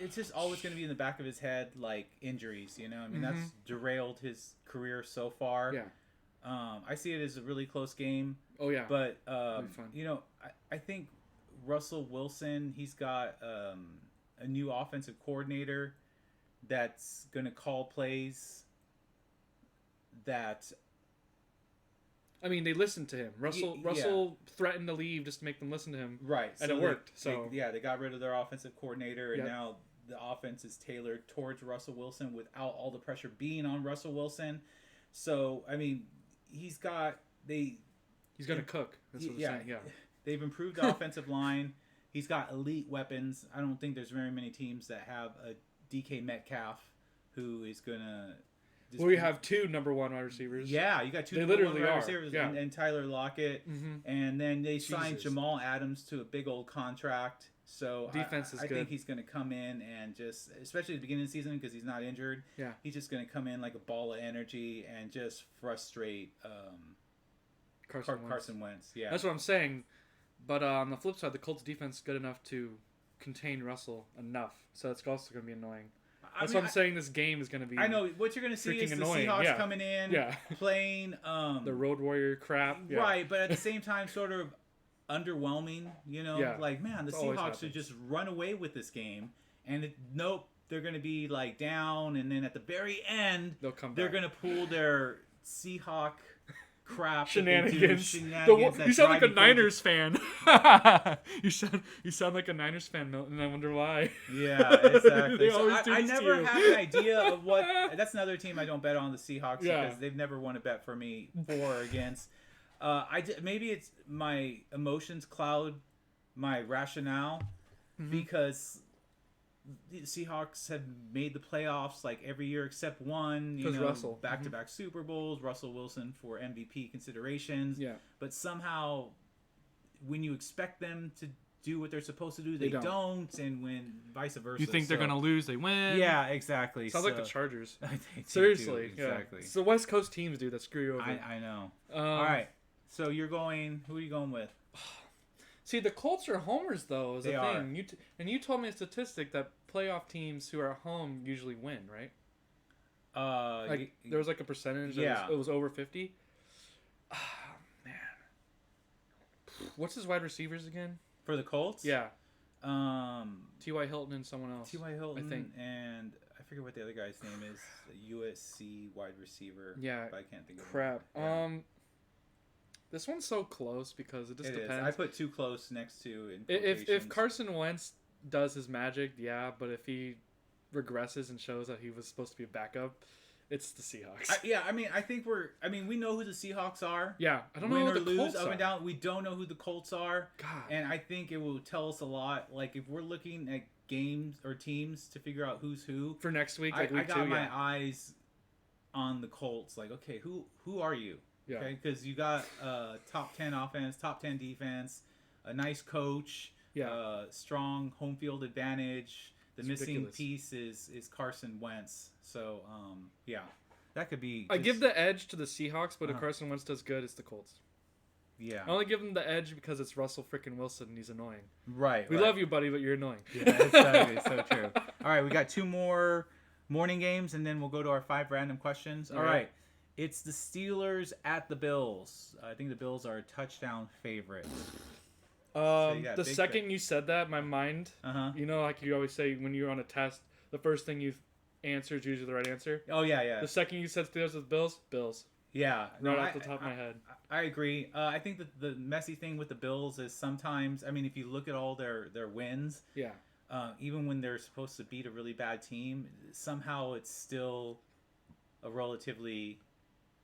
It's just always going to be in the back of his head, like injuries. You know, I mean that's derailed his career so far. Yeah. I see it as a really close game. Oh yeah. But It'll be fun. you know, I think Russell Wilson, he's got a new offensive coordinator that's going to call plays that I mean, they listened to him. Russell yeah. Russell threatened to leave just to make them listen to him. right, And so it worked, so- they got rid of their offensive coordinator, and Yep. now the offense is tailored towards Russell Wilson without all the pressure being on Russell Wilson. So I mean, he's got He's gonna cook. That's what I'm saying. Yeah. They've improved the offensive line. He's got elite weapons. I don't think there's very many teams that have a DK Metcalf who is gonna. Well, we have 2 number 1 wide receivers. Yeah, you got 2 They number literally one wide are, receivers yeah. and Tyler Lockett, Mm-hmm. and then they signed Jesus. Jamal Adams to a big old contract. So Defense is I good. think he's going to come in and just, especially at the beginning of the season because he's not injured. Yeah. He's just going to come in like a ball of energy and just frustrate Carson Wentz. Yeah. That's what I'm saying. But on the flip side, the Colts defense is good enough to contain Russell enough. So it's also going to be annoying. That's what I'm saying. This game is going to be. I know what you're going to see is freaking the annoying, Seahawks yeah. coming in, Yeah. playing the Road Warrior crap. Yeah. right, but at the same time, sort of underwhelming. You know, Yeah. like man, the It always Seahawks should happens. just run away with this game, and nope, they're going to be like down, and then at the very end, They'll come they're back. going to pull their Seahawk crap Shenanigans. that You sound like a drive you crazy. Niners fan. you sound like a Niners fan, Milton, and I wonder why. Yeah, exactly. They So always do I this to never you. have an idea of what. That's another team I don't bet on, the Seahawks, Yeah. because they've never won a bet for me for or against. Maybe it's my emotions cloud my rationale Mm-hmm. because the Seahawks have made the playoffs like every year except one. You 'Cause know, Russell. Mm-hmm. back-to-back Super Bowls, Russell Wilson for MVP considerations. Yeah. But somehow, when you expect them to do what they're supposed to do, they don't. don't, and when vice versa. You think they're So- going to lose, they win. Yeah, exactly. Sounds like the So- Chargers. I think they do, Seriously. exactly. Yeah. It's the West Coast teams, dude, that screw you over. I know. Um, All right. So you're going. Who are you going with? See, the Colts are homers, though, is They the are. thing. You told me a statistic that playoff teams who are at home usually win, right? Like there was like a percentage. Yeah. It was over 50. Ah, man. What's his wide receivers again? for the Colts. Yeah, Um, T.Y. Hilton and someone else. T.Y. Hilton, I think. and I forget what the other guy's name is. The USC wide receiver. Yeah. but I can't think of it. Crap. Yeah. This one's so close because it just It is. depends. I put too close next to in If quotations. Carson Wentz does his magic, yeah, but if he regresses and shows that he was supposed to be a backup, it's the Seahawks. I think we know who the Seahawks are. yeah, I don't Win know or who the lose, Colts up are. and down. We don't know who the Colts are. God. And I think it will tell us a lot. Like if we're looking at games or teams to figure out who's who, For next week, I like week got 2, my yeah. eyes on the Colts. Like, okay, who are you? Yeah. Okay, because you got top 10 offense, top 10 defense, a nice coach, Yeah. strong home field advantage. The It's missing ridiculous. piece is Carson Wentz. So yeah, that could be. I just- give the edge to the Seahawks, but if Uh-huh. Carson Wentz does good, it's the Colts. yeah I only give him the edge because it's Russell freaking Wilson and he's annoying. right. We right. love you, buddy, but you're annoying. Yeah, exactly. So true. All right, we got 2 more morning games, and then we'll go to our 5 random questions. All All right. right. It's the Steelers at the Bills. I think the Bills are a touchdown favorite. you got The big second you said that, my mind, Uh-huh. you know, like you always say when you're on a test, the first thing you answer is usually the right answer. Oh, yeah. The second you said Steelers with Bills, Yeah. right off the top of my head. I agree. I think that the messy thing with the Bills is sometimes, I mean, if you look at all their wins, Yeah. even when they're supposed to beat a really bad team, somehow it's still a relatively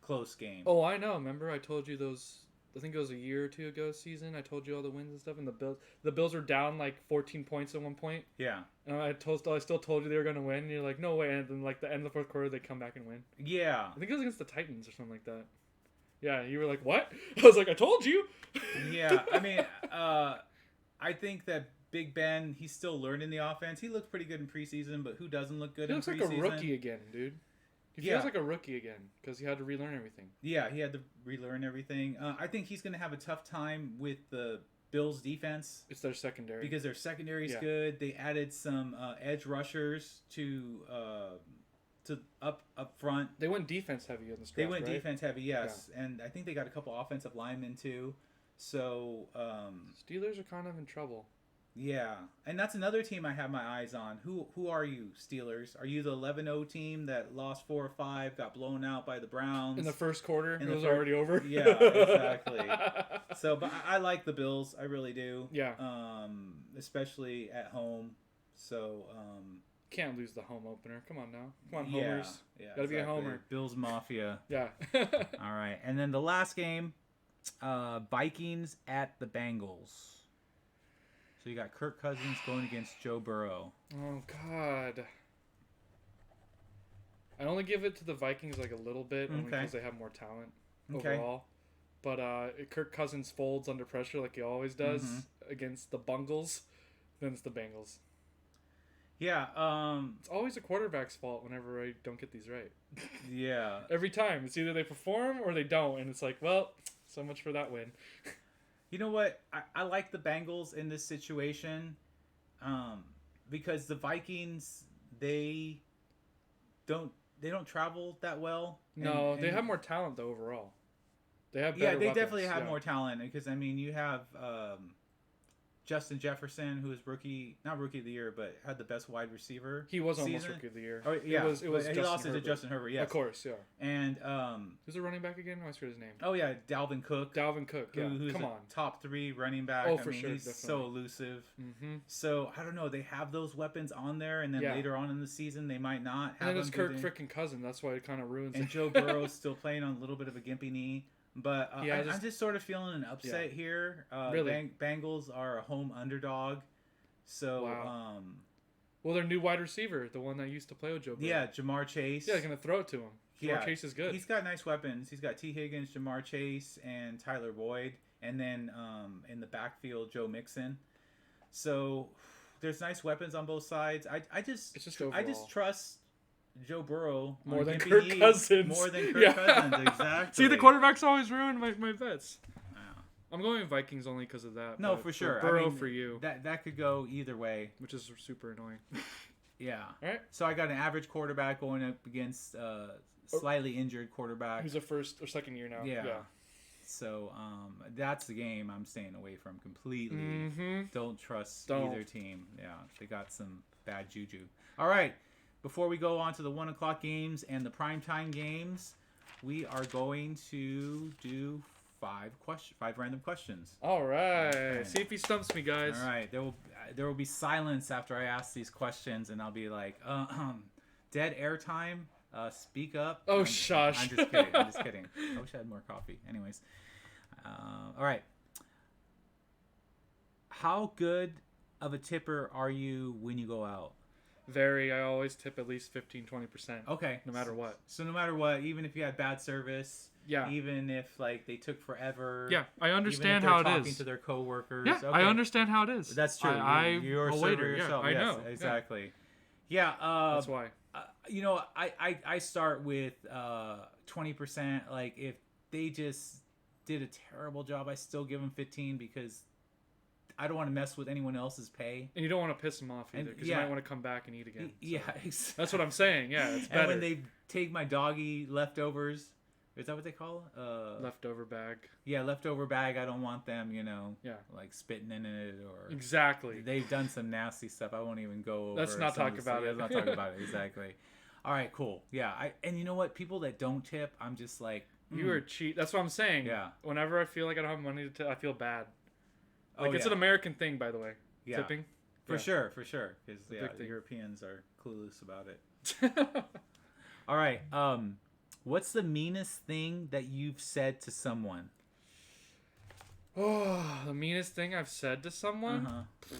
close game. Oh, I know. Remember, I told you those. I think it was a year or 2 ago season. I told you all the wins and stuff, and the Bills were down like 14 points at one point. Yeah. And I still told you they were gonna win. And you're like, no way. And then like the end of the fourth quarter, they come back and win. Yeah. I think it was against the Titans or something like that. Yeah, you were like, what? I was like, I told you. Yeah, I mean, I think that Big Ben, he's still learning the offense. He looked pretty good in preseason, but who doesn't look good He in looks preseason? like a rookie again, dude. He Yeah. feels like a rookie again because he had to relearn everything. Yeah, he had to relearn everything. I think he's going to have a tough time with the Bills' defense It's their secondary. because their secondary is Yeah. good. They added some edge rushers to to up front. They went defense heavy in this draft. They went right? defense heavy, yes, and I think they got a couple offensive linemen too. So Steelers are kind of in trouble. yeah, and that's another team I have my eyes on. Who are you, Steelers? Are you the 11-0 team that lost 4 or 5, got blown out by the Browns In the first quarter, In it the was fir- already over. Yeah, exactly. So, but I like the Bills. I really do. Yeah. Especially at home. So, Can't lose the home opener. Come on now. Come on, yeah, homers. yeah, Gotta be a homer. Bills Mafia. Yeah. All right, and then the last game, Vikings at the Bengals. So you got Kirk Cousins going against Joe Burrow. Oh God. I only give it to the Vikings like a little bit, only Okay. because they have more talent Okay. overall. But Kirk Cousins folds under pressure like he always does against the Bungles. Then it's the Bengals. Yeah. It's always a quarterback's fault whenever I don't get these right. Yeah. Every time. It's either they perform or they don't. And it's like, well, so much for that win. You know what? I like the Bengals in this situation, because the Vikings they don't travel that well. No, they and- have more talent though overall. They have Yeah, better they weapons, definitely have yeah. more talent because I mean you have Justin Jefferson, who is not rookie of the year, but had the best wide receiver. He was almost season. rookie of the year. Oh yeah, it was but he Justin lost it to Herbert. Justin Herbert. Yes, Of course, yeah. And Who's the running back again? I forget his name. oh yeah, Dalvin Cook. Dalvin Cook. Yeah, who's come a on. top 3 running back. Oh, I for mean, sure, he's so definitely. elusive. Mm-hmm. So I don't know. They have those weapons on there, and then Yeah. later on in the season, they might not have And then them. it's do Kirk they? freaking cousin. That's why it kind of ruins And it. Joe Burrow's still playing on a little bit of a gimpy knee. But Yeah, I'm just sort of feeling an upset here. Really? Bengals are a home underdog. So, Wow. Well, their new wide receiver, the one that used to play with Joe Burrow. yeah, Jamar Chase. Yeah, they're going to throw it to him. Jamar Chase is good. He's got nice weapons. He's got T. Higgins, Jamar Chase, and Tyler Boyd. And then in the backfield, Joe Mixon. So there's nice weapons on both sides. I just overall. trust Joe Burrow More on than gimpy Kirk knees Cousins. More than Kirk Yeah. Cousins, exactly. See, the quarterbacks always ruin my bets. Yeah. I'm going Vikings only because of that. No, but for sure. Burrow I mean, for you, That could go either way. which is super annoying. Yeah. All right. So I got an average quarterback going up against slightly injured quarterback. Who's a first or second year now? Yeah. So that's the game I'm staying away from completely. Mm-hmm. Don't trust Don't. either team. Yeah, they got some bad juju. All right. Before we go on to the 1 o'clock games and the primetime games, we are going to do 5 random questions. All right. Okay. See if he stumps me, guys. All right. There will be silence after I ask these questions, and I'll be like, dead air time. Speak up. Oh, shush. I'm just kidding. I'm just kidding. I wish I had more coffee. Anyways. All right. How good of a tipper are you when you go out? Very. I always tip at least 15-20%. Okay. No matter what. So no matter what, even if you had bad service, Yeah. even if like they took forever, Yeah. I even understand if they're how it talking is. to their coworkers, Yeah. okay. I understand how it is. That's true. You're a a server waiter. yourself. Yeah, I Yes, know. exactly. Yeah. Yeah. That's why. You know, I start with 20%. Like if they just did a terrible job, I still give them 15 because I don't want to mess with anyone else's pay. And you don't want to piss them off either, because yeah. you might want to come back and eat again. So. Yeah, exactly. That's what I'm saying. Yeah, it's better. And when they take my doggy leftovers, is that what they call it? Leftover bag. Yeah, leftover bag. I don't want them, Yeah. like spitting in it or Exactly. they've done some nasty stuff. I won't even go over. Let's not some of talk the about stuff. it. Yeah, let's not talk about it. Exactly. All right, cool. Yeah, and you know what? People that don't tip, I'm just like, You are cheat. That's what I'm saying. Yeah. Whenever I feel like I don't have money to tip, I feel bad. Like, Oh, it's yeah. an American thing, by the way. Yeah. Tipping. For Yeah. sure, because a yeah, big the thing. Europeans are clueless about it. All right. What's the meanest thing that you've said to someone? Oh, the meanest thing I've said to someone? Uh-huh.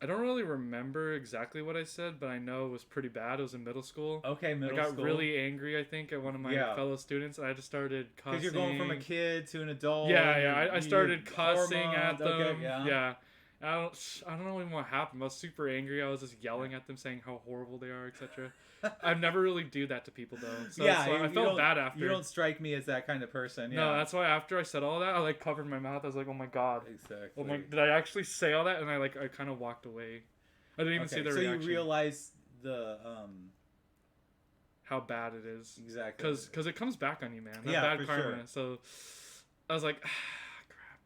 I don't really remember exactly what I said, but I know it was pretty bad. It was in middle school. Okay, middle I got school. really angry, I think, at one of my Yeah. fellow students, and I just started cussing. Because you're going from a kid to an adult. Yeah. I and started your cussing at hormones, them. okay, yeah. I don't know even what happened. I was super angry. I was just yelling at them, saying how horrible they are, etc. I never really do that to people though. So Yeah, that's why I you felt don't- bad after. You don't strike me as that kind of person. Yeah. No, that's why after I said all that, I like covered my mouth. I was like, oh my god. exactly. Oh my, did I actually say all that? And I kind of walked away. I didn't even see the so reaction. you realize how bad it is. Exactly. Because it comes back on you, man. That Yeah, bad for karma. sure. So I was like, crap.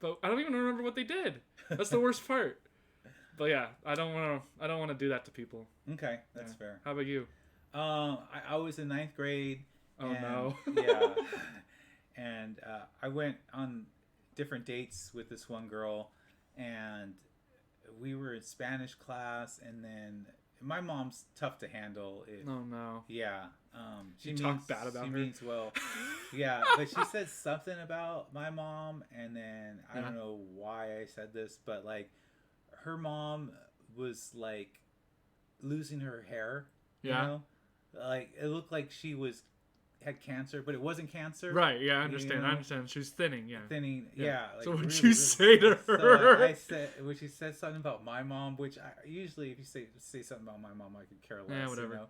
But I don't even remember what they did. That's the worst part. But yeah, I don't want to do that to people. Okay, that's fair. How about you? I was in ninth grade. Oh no. Yeah. And I went on different dates with this one girl, and we were in Spanish class, and then my mom's tough to handle. Oh no. Yeah. She talked bad about she her. means well. Yeah, but she said something about my mom, and then I don't know why I said this, but like her mom was like losing her hair. You know? Like it looked like she had cancer, but it wasn't cancer. Right, yeah, I understand. I understand. She was thinning, yeah. Thinning, yeah. Like so really, what'd you say to her? So I said, when she said something about my mom, which usually if you say something about my mom, I could care less. Yeah, whatever. You know?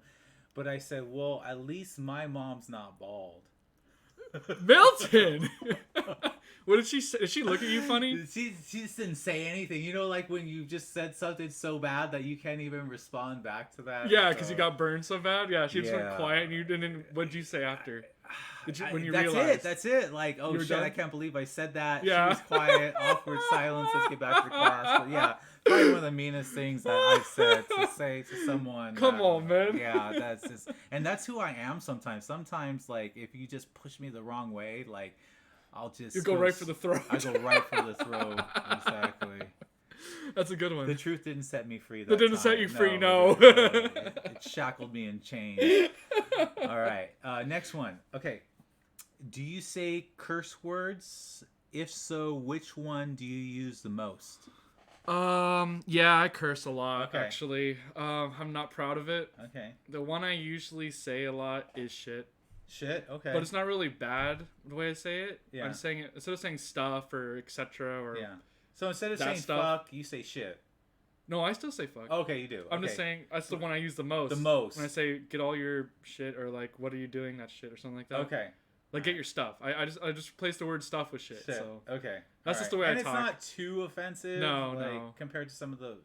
But I said, well, at least my mom's not bald. Milton! What did she say? Did she look at you funny? She just didn't say anything. You know, like when you just said something so bad that you can't even respond back to that. Yeah, because you got burned so bad. Yeah, she just went quiet, and you didn't. What'd you say after? When you realized? That's it. Like, oh shit, done? I can't believe I said that. Yeah. She was quiet, awkward silence. Let's get back to class. But yeah, probably one of the meanest things that I've said to say to someone. Come on, man. Yeah, that's just, and that's who I am sometimes. Sometimes, like, if you just push me the wrong way, like, I'll just. You go right for the throat. I go right for the throat. Exactly. That's a good one. The truth didn't set me free. That didn't set you free, no. It shackled me in chains. All right. Next one. Okay. Do you say curse words? If so, which one do you use the most? Yeah, I curse a lot, Okay. actually. I'm not proud of it. Okay. The one I usually say a lot is shit. Shit. Okay. But it's not really bad the way I say it. Yeah. I'm saying it instead of saying stuff or etc. or yeah. So instead of that saying stuff. fuck, you say shit. No, I still say fuck. Okay, you do. I'm Okay. just saying that's the one I use the most. The most. When I say get all your shit or like what are you doing that shit or something like that. Okay. Like get your stuff. I just replace the word stuff with shit. So Okay. that's All just the way and I talk. And it's not too offensive. No, like, no. Compared to some of the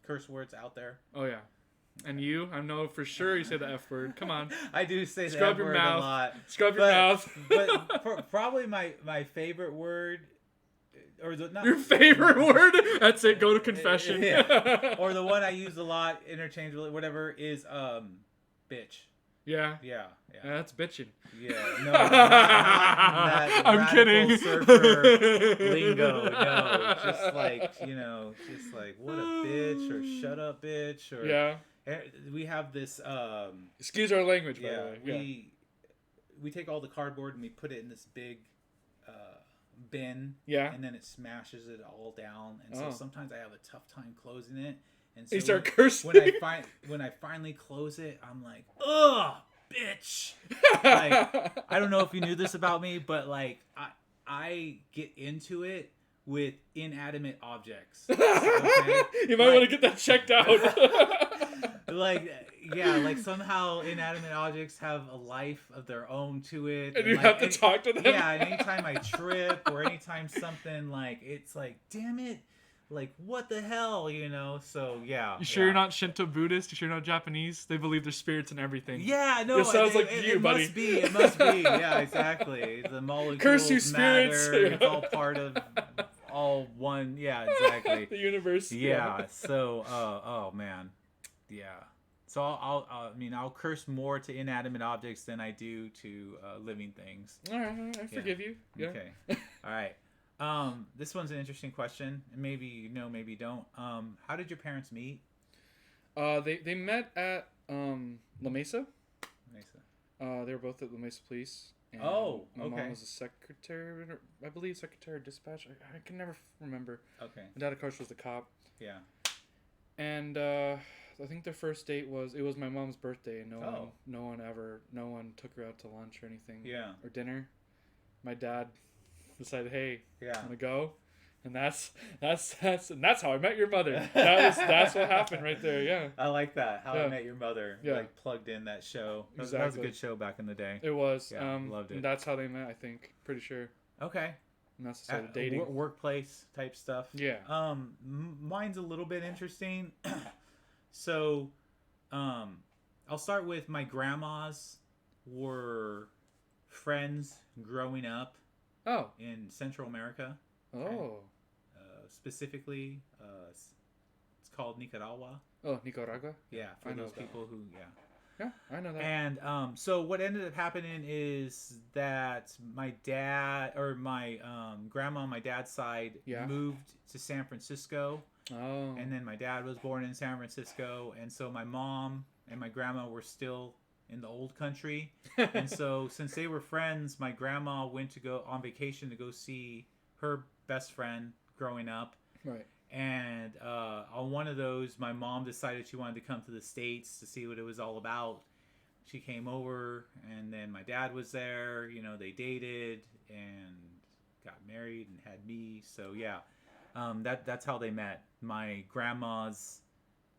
curse words out there. Oh yeah. And you, I know for sure you say the F word. Come on. I do say the Scrub F your word mouth. a lot. Scrub your mouth. But probably my favorite word, or not Your favorite word? That's it. Go to confession. Yeah. Or the one I use a lot interchangeably, whatever, is bitch. Yeah. Yeah. That's bitching. Yeah. No. Not that I'm kidding. Surfer lingo. No. Just like what a bitch, or shut up, bitch, or Yeah. We have this. Excuse our language, by Yeah. the way. We take all the cardboard and we put it in this big bin. Yeah. And then it smashes it all down, and so sometimes I have a tough time closing it. And so You start cursing. when I finally close it, I'm like, ugh, bitch. Like, I don't know if you knew this about me, but like I get into it with inanimate objects. Okay? You might want to get that checked out. like somehow inanimate objects have a life of their own to it, And you have to talk to them. Yeah, and anytime I trip or anytime something like, it's like, damn it. Like, what the hell, So, yeah. You sure you're not Shinto Buddhist? You sure you're not Japanese? They believe there's spirits in everything. Yeah, no. It sounds like you, buddy. It must be. Yeah, exactly. The molecules Curse you, spirits. matter. It's all part of all one. Yeah, exactly. The universe. Yeah. So, oh man. Yeah. So I'll curse more to inanimate objects than I do to living things. All right, I forgive you. Yeah. Okay. All right. This one's an interesting question. Maybe you know, maybe you don't. How did your parents meet? They met at La Mesa. Mesa. They were both at La Mesa Police. And Oh, my okay. mom was a secretary, I believe, secretary of dispatch. I can never remember. Okay. My dad, of course, was the cop. Yeah. And I think their first date was my mom's birthday, and no one took her out to lunch or anything. Yeah. Or dinner. My dad decided, hey, Yeah. wanna go? And that's how I met your mother. That's what happened right there. Yeah. I like that. How Yeah. I Met Your Mother. Yeah. Like plugged in that show. That was a Exactly. good show back in the day. It was. Yeah, loved it. And that's how they met. I think. Pretty sure. Okay. And that's the start of dating. Workplace type stuff. Yeah. Mine's a little bit interesting. So, I'll start with my grandma's were friends growing up Oh. in Central America. Oh. Specifically, it's called Nicaragua. Oh, Nicaragua. Yeah, for I know those that people who, Yeah, I know that. And so what ended up happening is that my dad or my grandma on my dad's side moved to San Francisco. Oh. And then my dad was born in San Francisco, and so my mom and my grandma were still in the old country. And so since they were friends, my grandma went to go on vacation to go see her best friend growing up. Right. And on one of those, my mom decided she wanted to come to the States to see what it was all about. She came over, and then my dad was there. You know, they dated and got married and had me. So yeah, that's how they met. My grandma's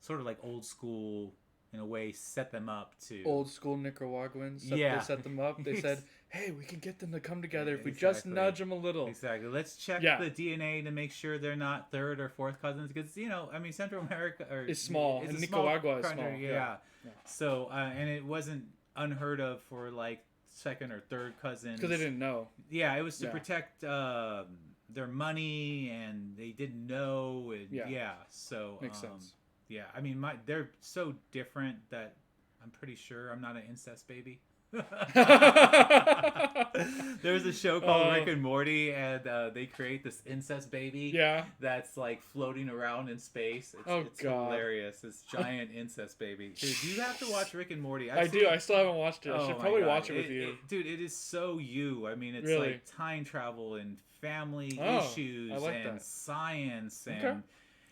sort of like old school, in a way, set them up to Old school Nicaraguans. Yeah. They set them up. They said, hey, we can get them to come together if we Exactly. just nudge them a little. Exactly. Let's check Yeah. the DNA to make sure they're not third or fourth cousins, because you know, I mean, Central America It's small, it's and a small Nicaragua is country, small. Yeah. Yeah. So and it wasn't unheard of for like second or third cousins, Because they didn't know. Yeah, it was to Yeah. protect their money, and they didn't know. And Yeah. So Makes sense. Yeah, I mean, they're so different that I'm pretty sure I'm not an incest baby. There's a show called Rick and Morty, and they create this incest baby that's like floating around in space. It's God. hilarious. This giant incest baby. Dude, you have to watch Rick and Morty. I do. I still haven't watched it. I Oh should my probably God. watch it with you. Dude, it is so you. I mean, it's Really? like time travel and family Oh, issues I like and that. science and Okay.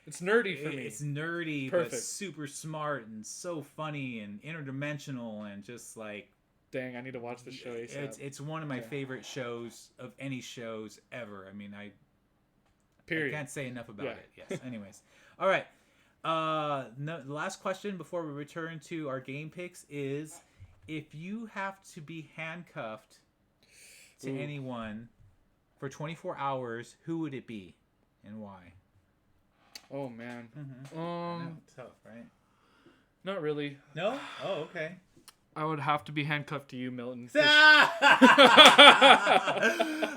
It's nerdy for me. it's nerdy but Perfect. super smart and so funny and interdimensional and just like Dang, I need to watch the show ASAP. it's one of my Yeah. favorite shows of any shows ever. I mean, I Period. can't say enough about Yeah. it. Yes. Anyways, all right. The last question before we return to our game picks is, if you have to be handcuffed to Ooh. anyone for 24 hours, who would it be and why? Oh, man. Tough, right? Not really. No? Oh, okay. I would have to be handcuffed to you, Milton.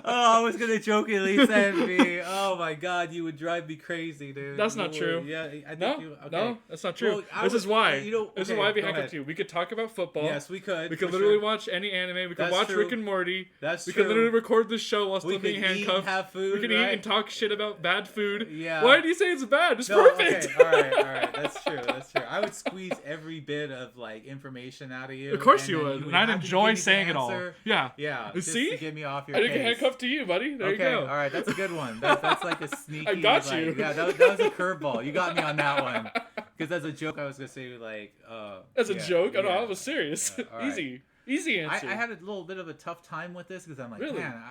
Oh, I was gonna jokingly say me. Oh my God, you would drive me crazy, dude. That's not You true. would. Yeah, I think No, you. Okay. no, that's not true. Well, This is why. This is why I'd be go handcuffed ahead. to you. We could talk about football. Yes, we could. We could for literally sure. watch any anime. We could That's watch true. Rick and Morty. That's We true. could literally record this show while We still being could eat, handcuffed. have food, We could right? eat and talk shit about bad food. Yeah. Why do you say it's bad? It's No, perfect. okay, all right. That's true. That's true. I would squeeze every bit of like information out of you. Of course and you then would, and have I'd to enjoy give me the saying it all. answer. Yeah. Yeah. Just See? to get me off your I case. didn't get handcuffed to you, buddy. There Okay, you go. all right, that's a good one. That's like a sneaky. I got like, you. Yeah, that was a curveball. You got me on that one. Because as a joke, I was gonna say like. As a joke? I know, yeah. I was serious. Yeah, all right. Easy answer. I had a little bit of a tough time with this because I'm like, Really? man,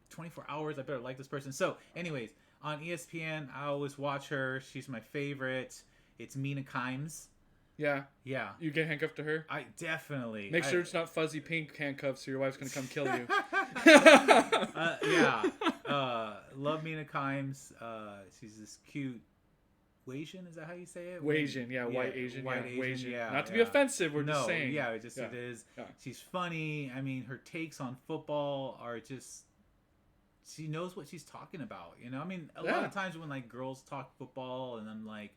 24 hours, I better like this person. So, anyways, on ESPN, I always watch her. She's my favorite. It's Mina Kimes. Yeah. Yeah. You get handcuffed to her? I definitely. Make sure it's not fuzzy pink handcuffs or your wife's going to come kill you. Yeah. Love Mina Kimes. She's this cute Asian. Is that how you say it? Asian, yeah, white Asian, White yeah, Asian, Asian. yeah. Not to be yeah. offensive, we're no, just saying. Yeah, it Yeah. is. Yeah. She's funny. I mean, her takes on football are just. She knows what she's talking about. You know, I mean, a lot of times when like girls talk football, and I'm like,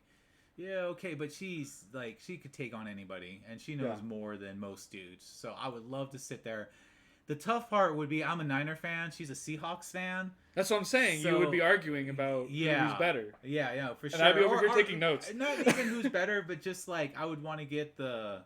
yeah, okay, but she's like, she could take on anybody, and she knows more than most dudes. So I would love to sit there. The tough part would be I'm a Niner fan. She's a Seahawks fan. That's what I'm saying. You would be arguing about who's better. Yeah, for sure. And I'd be over here taking notes. Not even who's better, but just like I would want to get the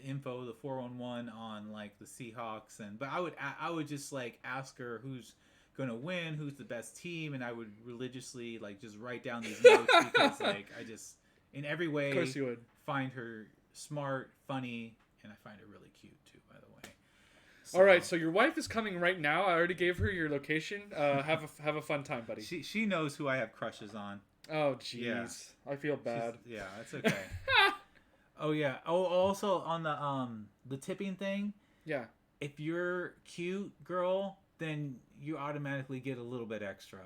info, the 411 on like the Seahawks, but I would just like ask her who's gonna win, who's the best team, and I would religiously like just write down these notes because like I just in every way Of course you would. find her smart, funny, and I find her really cute too, by the way. All right, so your wife is coming right now. I already gave her your location. Have a fun time, buddy. She knows who I have crushes on. Oh jeez, Yeah. I feel bad. Yeah, that's okay. Oh yeah. Oh, also on the tipping thing. Yeah. If you're cute, girl, then you automatically get a little bit extra.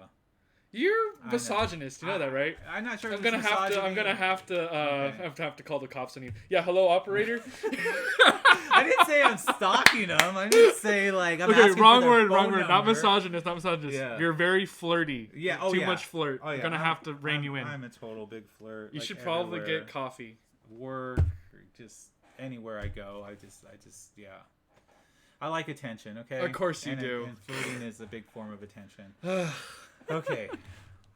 You're I know. misogynist. You know that, right? I'm not sure. If I'm gonna it's have to. misogyny. I'm gonna have to. Okay. Have to call the cops on you. Yeah. Hello, operator. I didn't say I'm stalking them. I didn't say like I'm Okay, asking wrong for their word. Wrong phone word. Not number. misogynist. Not misogynist. Yeah. You're very flirty. Yeah. Oh, Too yeah. much flirt. Oh, yeah. I'm gonna have to rein you in. I'm a total big flirt. You like, should probably everywhere. get coffee. Work, or just anywhere I go. I just, yeah. I like attention. Okay. Of course you do. And flirting is a big form of attention. Okay.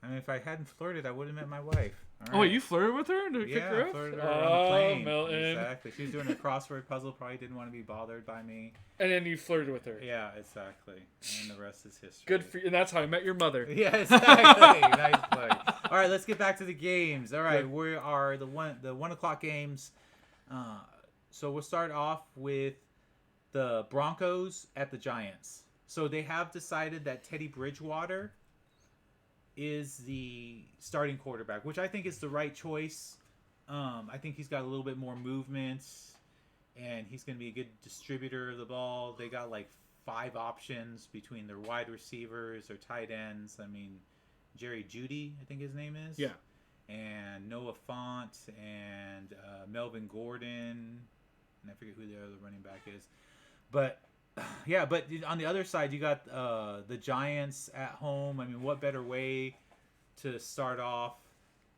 I mean, if I hadn't flirted, I would have met my wife. All Oh, wait, right. you flirted with her to kick her I up? flirted her on the plane. Milton. Exactly. She was doing a crossword puzzle. Probably didn't want to be bothered by me. And then you flirted with her. Yeah, exactly. And the rest is history. Good for you. And that's how I met your mother. Yeah, exactly. Nice play. All right, let's get back to the games. All right, Good. we are the 1 o'clock games. So we'll start off with the Broncos at the Giants. So they have decided that Teddy Bridgewater is the starting quarterback, which I think is the right choice. I think he's got a little bit more movement, and he's going to be a good distributor of the ball. They got like 5 options between their wide receivers or tight ends. I mean, Jerry Jeudy, I think his name is. Yeah. And Noah Fant and Melvin Gordon, and I forget who the other running back is. But yeah, but on the other side, you got the Giants at home. I mean, what better way to start off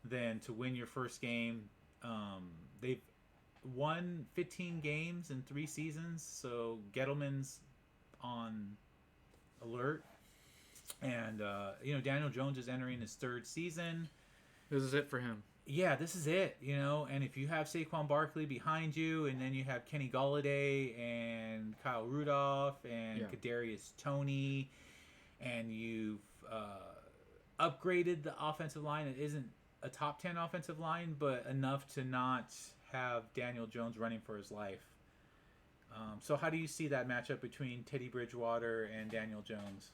than to win your first game? They've won 15 games in 3 seasons, so Gettleman's on alert. And, Daniel Jones is entering his 3rd season. This is it for him. Yeah, this is it, and if you have Saquon Barkley behind you, and then you have Kenny Golladay and Kyle Rudolph and Kadarius Toney, and you've upgraded the offensive line. It isn't a top 10 offensive line, but enough to not have Daniel Jones running for his life. So how do you see that matchup between Teddy Bridgewater and Daniel Jones?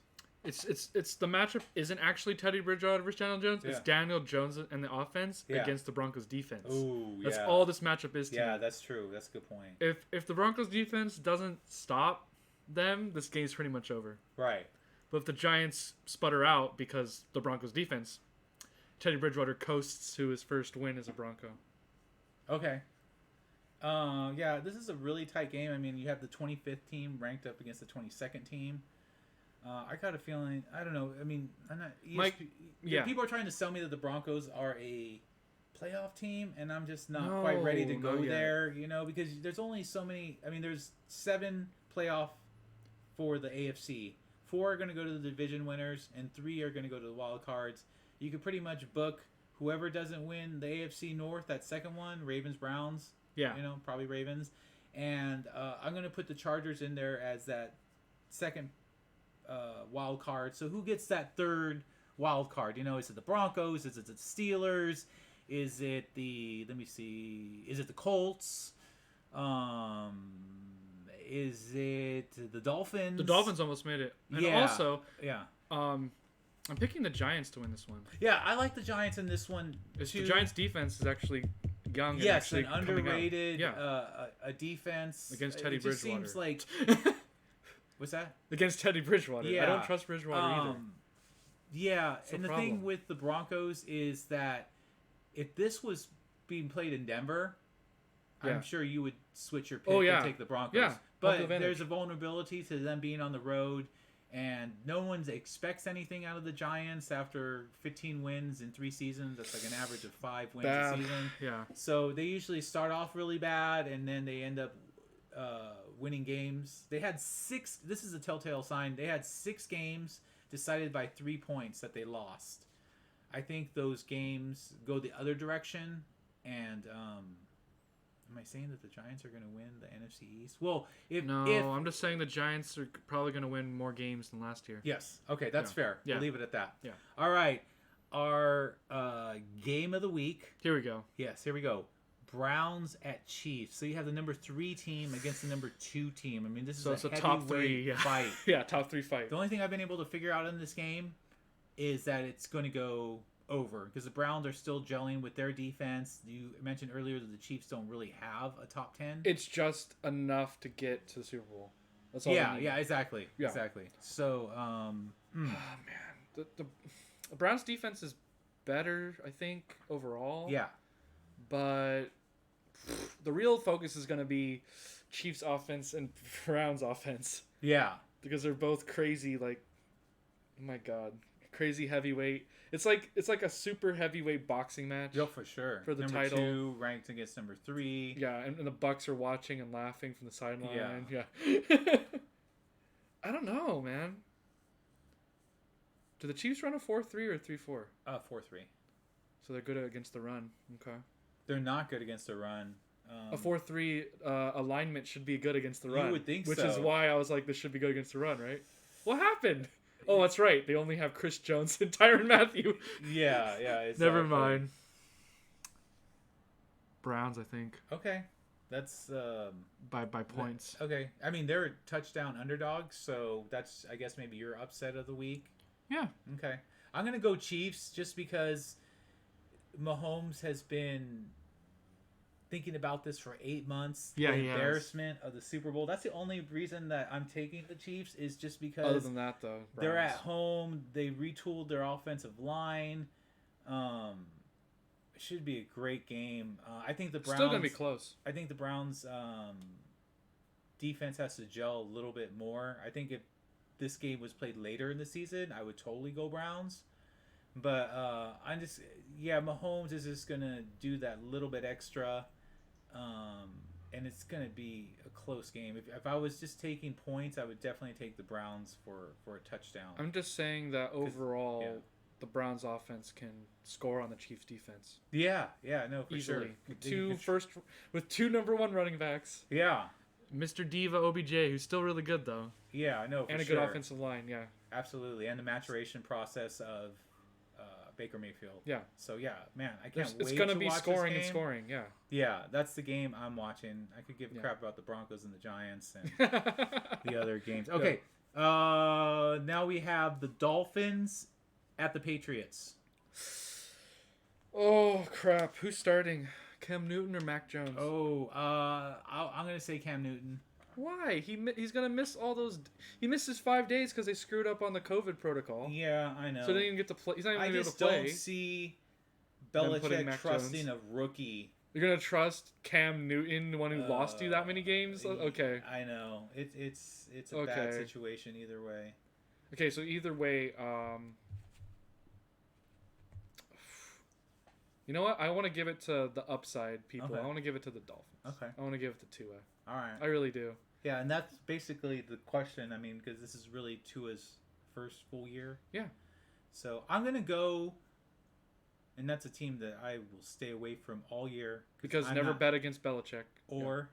It's the matchup isn't actually Teddy Bridgewater versus Daniel Jones. Yeah. It's Daniel Jones and the offense against the Broncos defense. Ooh, That's all this matchup is to me. that's true. That's a good point. If the Broncos defense doesn't stop them, this game's pretty much over. Right. But if the Giants sputter out because the Broncos defense, Teddy Bridgewater coasts to his first win as a Bronco. Okay. This is a really tight game. I mean, you have the 25th team ranked up against the 22nd team. I got a feeling, I don't know. I mean, I'm not. Mike, people are trying to sell me that the Broncos are a playoff team, and I'm just not quite ready to go there. Because there's only so many. I mean, there's 7 playoff for the AFC. 4 are going to go to the division winners, and 3 are going to go to the wild cards. You could pretty much book whoever doesn't win the AFC North, that second one, Ravens, Browns. Yeah. Probably Ravens. And I'm going to put the Chargers in there as that second wild card. So who gets that 3rd wild card? Is it the Broncos? Is it the Steelers? Is it the, let me see, is it the Colts? Is it the Dolphins? The Dolphins almost made it. And also, I'm picking the Giants to win this one. Yeah, I like the Giants in this one. The Giants defense is actually young. Yes, and an underrated a defense. Against Teddy Bridgewater. Bridgewater. Seems like... What's that? Against Teddy Bridgewater. Yeah. I don't trust Bridgewater either. Yeah, That's and the problem. thing with the Broncos is that if this was being played in Denver, I'm sure you would switch your pick and take the Broncos. Yeah, but there's a vulnerability to them being on the road, and no one expects anything out of the Giants after 15 wins in 3 seasons. That's like an average of 5 wins a season. Yeah. So they usually start off really bad, and then they end up winning games. They had 6. This is a telltale sign. They had 6 games decided by 3 points that they lost. I think those games go the other direction. And am I saying that the Giants are going to win the NFC East? Well, I'm just saying the Giants are probably going to win more games than last year. Yes. Okay, that's fair. Yeah. We'll leave it at that. Yeah. All right. Our game of the week. Here we go. Yes, here we go. Browns at Chiefs. So you have the number 3 team against the number 2 team. I mean, this is it's a top 3 fight. Yeah, top 3 fight. The only thing I've been able to figure out in this game is that it's going to go over because the Browns are still gelling with their defense. You mentioned earlier that the Chiefs don't really have a top 10. It's just enough to get to the Super Bowl. That's all. Yeah, exactly. Yeah. Exactly. So, Oh man, The Browns defense is better, I think, overall. Yeah. But the real focus is going to be Chiefs offense and Browns offense. Yeah. Because they're both crazy, like, oh my God, crazy heavyweight. It's like a super heavyweight boxing match. Yo, for sure. For the number title. 2 ranked against number 3. Yeah, and the Bucks are watching and laughing from the sideline. Yeah. I don't know, man. Do the Chiefs run a 4-3 or 3-4? 4-3. So they're good against the run. Okay. They're not good against the run. A 4-3 alignment should be good against the run. You would think which so. is why I was like, this should be good against the run, right? What happened? Oh, that's right. They only have Chris Jones and Tyrann Mathieu. Yeah. Exactly. Never mind. Browns, I think. Okay. That's by points. Okay. I mean, they're touchdown underdogs, so that's, I guess, maybe your upset of the week. Yeah. Okay. I'm going to go Chiefs just because Mahomes has been thinking about this for 8 months. Yeah, the he has. embarrassment of the Super Bowl. That's the only reason that I'm taking the Chiefs is just because Other than that, though, they're Browns. at home. They retooled their offensive line. It should be a great game. I think the Browns Still gonna be close. I think the Browns defense has to gel a little bit more. I think if this game was played later in the season, I would totally go Browns. But Mahomes is just gonna do that little bit extra, and it's gonna be a close game. If I was just taking points, I would definitely take the Browns for a touchdown. I'm just saying that overall, the Browns offense can score on the Chiefs defense. Yeah, no, for easily. sure. With two number one running backs. Yeah. Mr. Diva OBJ, who's still really good though. Yeah, I know. And a good offensive line, yeah. Absolutely, and the maturation process of Baker Mayfield. Yeah. So yeah, man, I can't wait. It's gonna be watch scoring this and game. scoring, yeah. Yeah, that's the game I'm watching. I could give a crap about the Broncos and the Giants and the other games. Okay, now we have the Dolphins at the Patriots. Oh crap! Who's starting? Cam Newton or Mac Jones? Oh, I'm gonna say Cam Newton. Why? He's gonna miss all those. He misses 5 days because they screwed up on the COVID protocol. Yeah, I know. So they didn't even get to play. He's not even gonna be able to play. I just don't see Belichick trusting a rookie. You're gonna trust Cam Newton, the one who lost you that many games? Okay. I know. It's a bad situation either way. Okay, so either way, you know what? I want to give it to the upside people. Okay. I want to give it to the Dolphins. Okay. I want to give it to Tua. All right. I really do. Yeah, and that's basically the question. I mean, because this is really Tua's first full year. Yeah. So I'm going to go, and that's a team that I will stay away from all year. Because never bet against Belichick. Or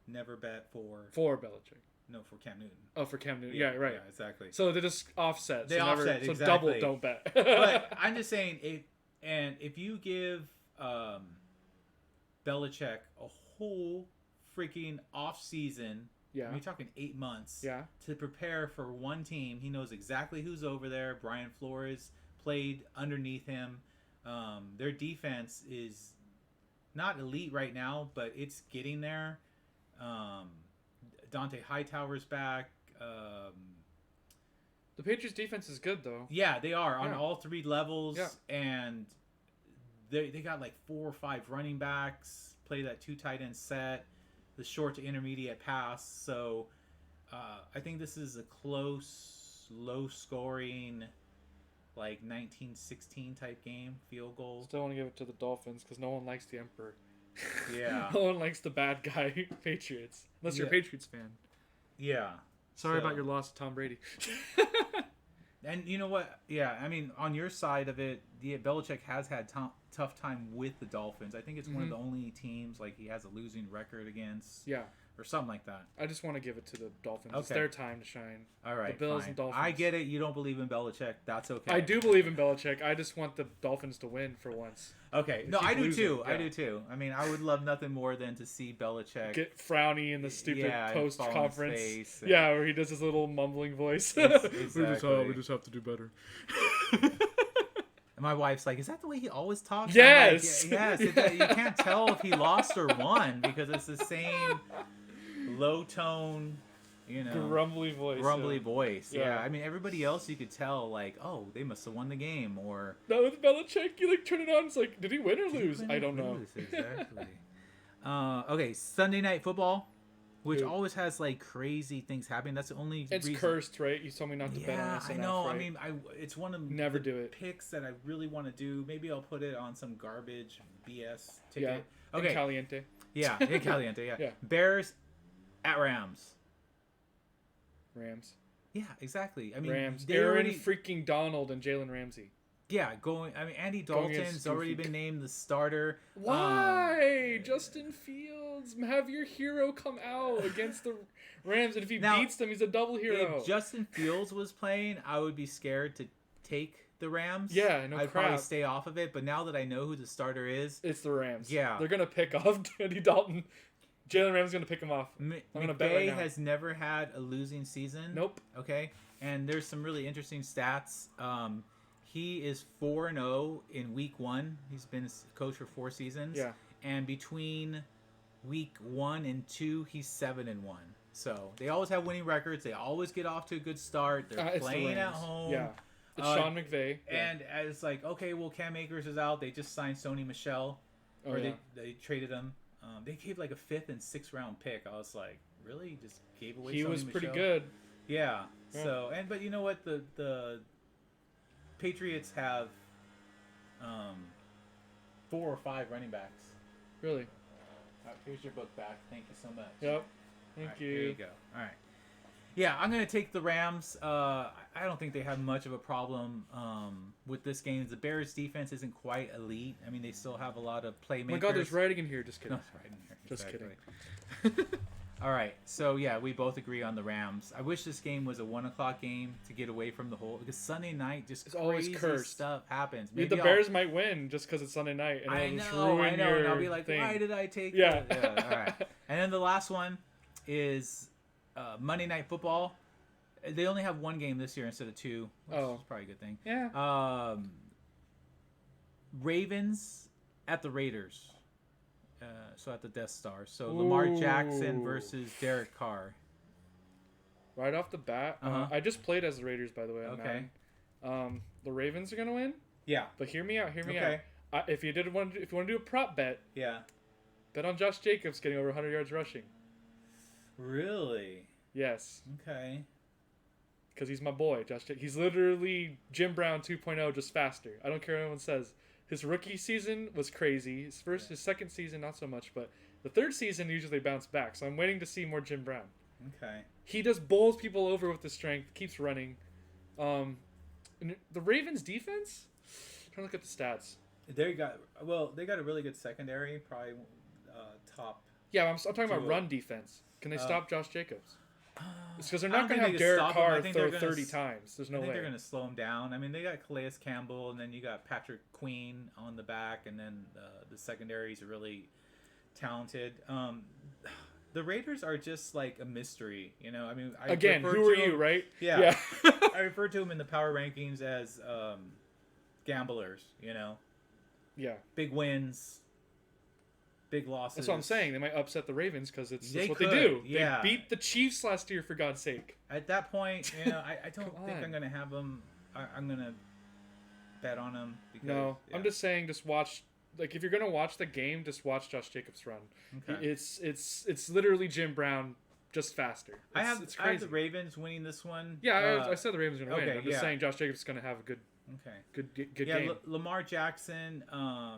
never bet for Belichick. No, for Cam Newton. Oh, for Cam Newton. Yeah, right. Yeah, exactly. So they just offset. They offset, so exactly. double don't bet. But I'm just saying, if you give Belichick a whole freaking off season, yeah, you're talking 8 months, yeah, to prepare for one team. He knows exactly who's over there. Brian Flores played underneath him. Their defense is not elite right now, but it's getting there. Dante Hightower's back. The Patriots defense is good though. Yeah, they are on all three levels, and they got like 4 or 5 running backs. Play that 2 tight end set, the short to intermediate pass. So I think this is a close, low scoring, like 19-16 type game, field goal. Still want to give it to the Dolphins because no one likes the Emperor. Yeah. No one likes the bad guy Patriots. Unless you're a Patriots fan. Yeah. Sorry about your loss to Tom Brady. And you know what? Yeah, I mean, on your side of it, Belichick has had tough time with the Dolphins. I think it's one of the only teams like he has a losing record against. Yeah. Or something like that. I just want to give it to the Dolphins. Okay. It's their time to shine. All right, the Bills fine. and Dolphins. I get it. You don't believe in Belichick. That's okay. I do believe in Belichick. I just want the Dolphins to win for once. Okay. No, I do losing. too. Yeah. I do too. I mean, I would love nothing more than to see Belichick get frowny in the stupid post conference. Yeah, where he does his little mumbling voice. Exactly. We just have to do better. And my wife's like, "Is that the way he always talks?" Yes. Like, yes. You can't tell if he lost or won because it's the same low tone, Grumbly voice. grumbly voice. Yeah. Yeah. I mean, everybody else you could tell, like, oh, they must have won the game, or That with Belichick, you like turn it on. It's like, did he win or Did he lose? win I or don't know. lose? Exactly. Okay, Sunday Night Football, which Dude. always has like crazy things happening. That's the only It's reason. cursed, right? You told me not to bet on Yeah, SNF, I know. Right? I mean, it's one of Never the do it. picks that I really want to do. Maybe I'll put it on some garbage BS Yeah. ticket. In Okay. Caliente. Yeah, in Caliente. Yeah. Yeah. Bears at Rams. Rams. Yeah, exactly. I mean, Rams. they Aaron already. freaking Donald and Jalen Ramsey. Yeah, going. I mean, Andy Going against Dalton's already Goofy. been named the starter. Why? Justin Fields. Have your hero come out against the Rams, and if he Now, beats them, he's a double hero. If Justin Fields was playing, I would be scared to take the Rams. Yeah, no I'd crap. probably stay off of it. But now that I know who the starter is, It's the Rams. Yeah. They're gonna pick off Andy Dalton. Jalen Ramsey's gonna pick him off. I'm gonna bet right McVay now. has never had a losing season. Nope. Okay, and there's some really interesting stats. He is 4-0 in week 1. He's been a coach for 4 seasons. Yeah. And between week 1 and 2, he's 7-1. So they always have winning records. They always get off to a good start. They're It's the playing at Rams. home. Yeah. It's Uh, Sean McVay. Yeah. And as like, okay, well, Cam Akers is out. They just signed Sony Michel, Oh, or yeah. they traded him. They gave like a 5th and 6th round pick. I was like, really? Just gave away. He Sony was pretty Michel? good. Yeah. Yeah. So but you know what, the Patriots have 4 or 5 running backs. Really. Here's your book back. Thank you so much. Yep. All Thank right, you. There you go. All right. Yeah, I'm gonna take the Rams. I don't think they have much of a problem with this game. The Bears' defense isn't quite elite. I mean, they still have a lot of playmakers. Oh my God, there's writing in here. Just kidding. No, it's right in here. Just Exactly. All right, so yeah, we both agree on the Rams. I wish this game was a 1:00 game to get away from the whole, because Sunday night just It's always crazy cursed. stuff happens. The Bears might win just because it's Sunday night, and I it'll just know, ruin and I'll your be like, thing. why did I take? Yeah. Yeah. All right, and then the last one is Monday Night Football. They only have 1 game this year instead of 2, which Oh. is probably a good thing. Yeah. Ravens at the Raiders. So at the Death Star. So Lamar Jackson Ooh. versus Derek Carr. Right off the bat, Uh-huh. I just played as the Raiders, by the way. On Okay. Madden. The Ravens are gonna win, Yeah. but hear me out. Hear me Okay. out. If you want to do a prop bet, Yeah. bet on Josh Jacobs getting over 100 yards rushing. Really? Yes, Okay. because he's my boy, Josh. He's literally Jim Brown 2.0, just faster. I don't care what anyone says. His rookie season was crazy. His second season, not so much, but the third season usually bounce back. So I'm waiting to see more Jim Brown. Okay. He just bowls people over with his strength, keeps running. And the Ravens defense. I'm trying to look at the stats. They got a really good secondary, probably top. Yeah, I'm talking about Duo. run defense. Can they stop Josh Jacobs? It's because they're I don't not going to think have they can Derek stop him. I Carr think throw they're gonna 30 s- times. There's no I think way. they're going to slow him down. I mean, they got Calais Campbell, and then you got Patrick Queen on the back, and then the secondaries are really talented. The Raiders are just like a mystery, you know. I mean, I Again, refer who are to you, them- right? Yeah. I refer to them in the power rankings as gamblers, you know. Yeah. Big wins, big losses. That's what I'm saying. They might upset the Ravens because that's They what could, they do. yeah. They beat the Chiefs last year, for God's sake. At that point, you know, I don't Come think on. I'm going to have them. I'm going to bet on them. Because, No, yeah. I'm just saying, just watch. Like, if you're gonna watch the game, just watch Josh Jacobs run. Okay. It's literally Jim Brown, just faster. I It's have crazy. the Ravens winning this one. Yeah, I said the Ravens are gonna win. okay, I'm just yeah. saying Josh Jacobs is gonna have a good Okay. game. Lamar Jackson,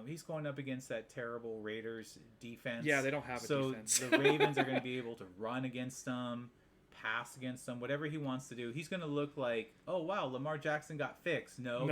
he's going up against that terrible Raiders defense. Yeah, they don't have a so defense. the Ravens are going to be able to run against them, pass against them, whatever he wants to do. He's going to look like, oh wow, Lamar Jackson got fixed. No, he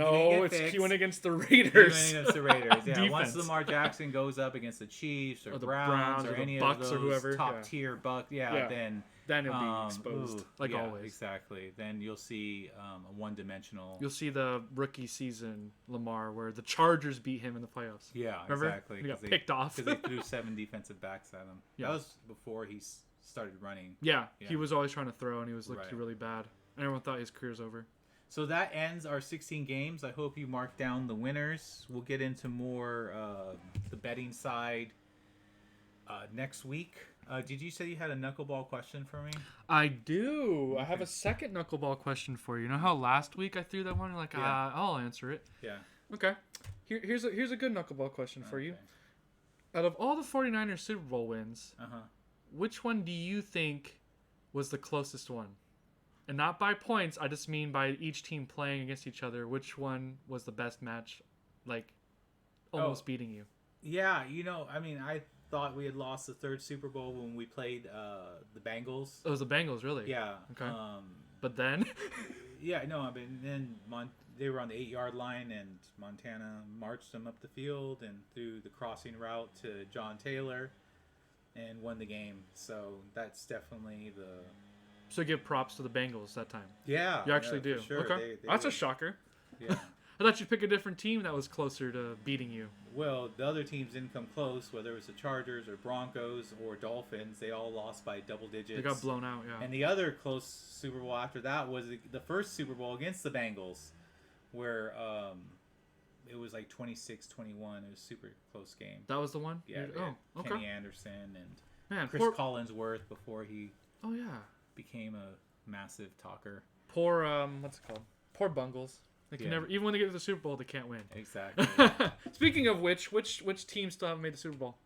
didn't get he went against the He Raiders. went against the Raiders. Yeah, once Defense. Lamar Jackson goes up against the Chiefs or Or the Browns Browns or or the any Bucks of or those whoever, top yeah. tier Buck, Yeah. then Then it'll be exposed, like yeah, always. Exactly. Then you'll see a one-dimensional. You'll see the rookie season Lamar where the Chargers beat him in the playoffs. Yeah, Remember? exactly. He got 'cause picked off. because they threw 7 defensive backs at him. Yeah. That was before he started running. Yeah, Yeah. he was always trying to throw, and he was looking Right. really bad. Everyone thought his career's over. So that ends our 16 games. I hope you mark down the winners. We'll get into more the betting side next week. Did you say you had a knuckleball question for me? I do. I have a second knuckleball question for you. You know how last week I threw that one? Like, Yeah. I'll answer it. Yeah. Okay. Here's a good knuckleball question for you. Okay. Out of all the 49ers Super Bowl wins, Uh-huh. which one do you think was the closest one? And not by points, I just mean by each team playing against each other. Which one was the best match? Like, almost beating you. Yeah, I mean, I thought we had lost the third Super Bowl when we played the Bengals. It was the Bengals, really? Yeah. Okay. But then? Yeah, no, I mean, then they were on the 8-yard line, and Montana marched them up the field and threw the crossing route to John Taylor and won the game. So that's definitely the... So give props to the Bengals that time. Yeah. You actually do? For sure. Okay. They That's a shocker. Yeah. I thought you'd pick a different team that was closer to beating you. Well, the other teams didn't come close, whether it was the Chargers or Broncos or Dolphins. They all lost by double digits. They got blown out, yeah. And the other close Super Bowl after that was the first Super Bowl against the Bengals, where it was like 26-21. It was a super close game. That was the one? Yeah. Oh, okay. Kenny Anderson and Man, Chris Collinsworth before he Oh, yeah. became a massive talker. Poor, what's it called? Poor Bungles. They can Yeah. never, even when they get to the Super Bowl, they can't win. Exactly. Speaking of which teams still haven't made the Super Bowl?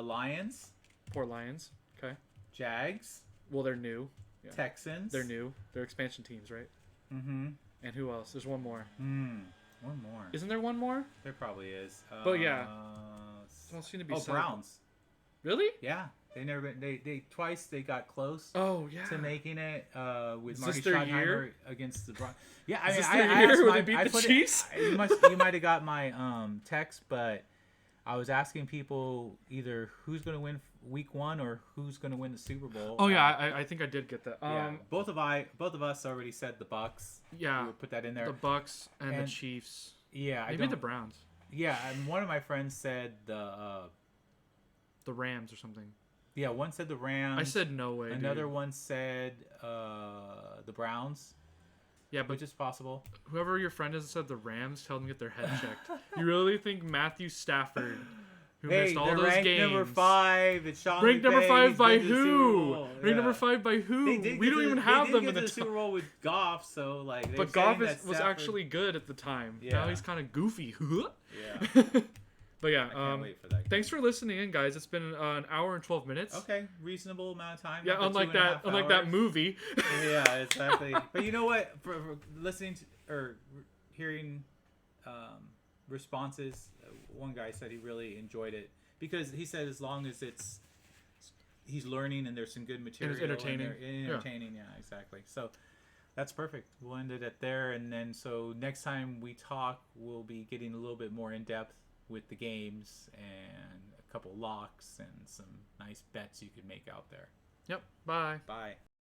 Lions, Poor Lions. Okay. Jags, Well, they're new. Yeah. Texans. They're new. They're expansion teams, right? Mm-hmm. And who else? There's one more. One more. Isn't there one more? There probably is. But yeah. Don't seem to be so- Browns. Really? Yeah, they never been. They twice they got close Oh, yeah. to making it with Is Marty this their Schottenheimer year? against the Browns. Yeah, I Is mean, this I their asked year where my, they beat I the put it- Chiefs? you might have got my text, but I was asking people either who's going to win Week 1 or who's going to win the Super Bowl. Oh, yeah. I think I did get that. Yeah, both of us already said the Bucks. Yeah. We'll put that in there. The Bucks and the And- Chiefs. Yeah, Maybe the Browns. Yeah, and one of my friends said the Rams or something. yeah, one said the Rams. I said no way. Another dude. one said the Browns, Yeah, but which is possible. whoever your friend is that said the Rams, tell them to get their head checked. You really think Matthew Stafford, who missed all they're those ranked games, number 5. It's Sean ranked number McVay. 5 He's by been to the Super who? Bowl. Ranked Yeah. number 5 by who? They did We get don't to- even they have did them get in to the the Super top. Bowl with Goff, so like. they're But Goff saying that was Stafford- actually good at the time. Yeah. Now he's kind of goofy. Yeah, But yeah, I can't wait for that. Game. thanks for listening in, guys. It's been an hour and 12 minutes. Okay, reasonable amount of time. Yeah, not the unlike 2.5 that hours. movie. Yeah, exactly. But you know what? For listening to, or hearing responses, one guy said he really enjoyed it because he said as long as he's learning and there's some good material entertaining. entertaining. Yeah, exactly. So that's perfect. We'll end it at there, and then so next time we talk, we'll be getting a little bit more in depth with the games and a couple locks and some nice bets you could make out there. Yep. Bye. Bye.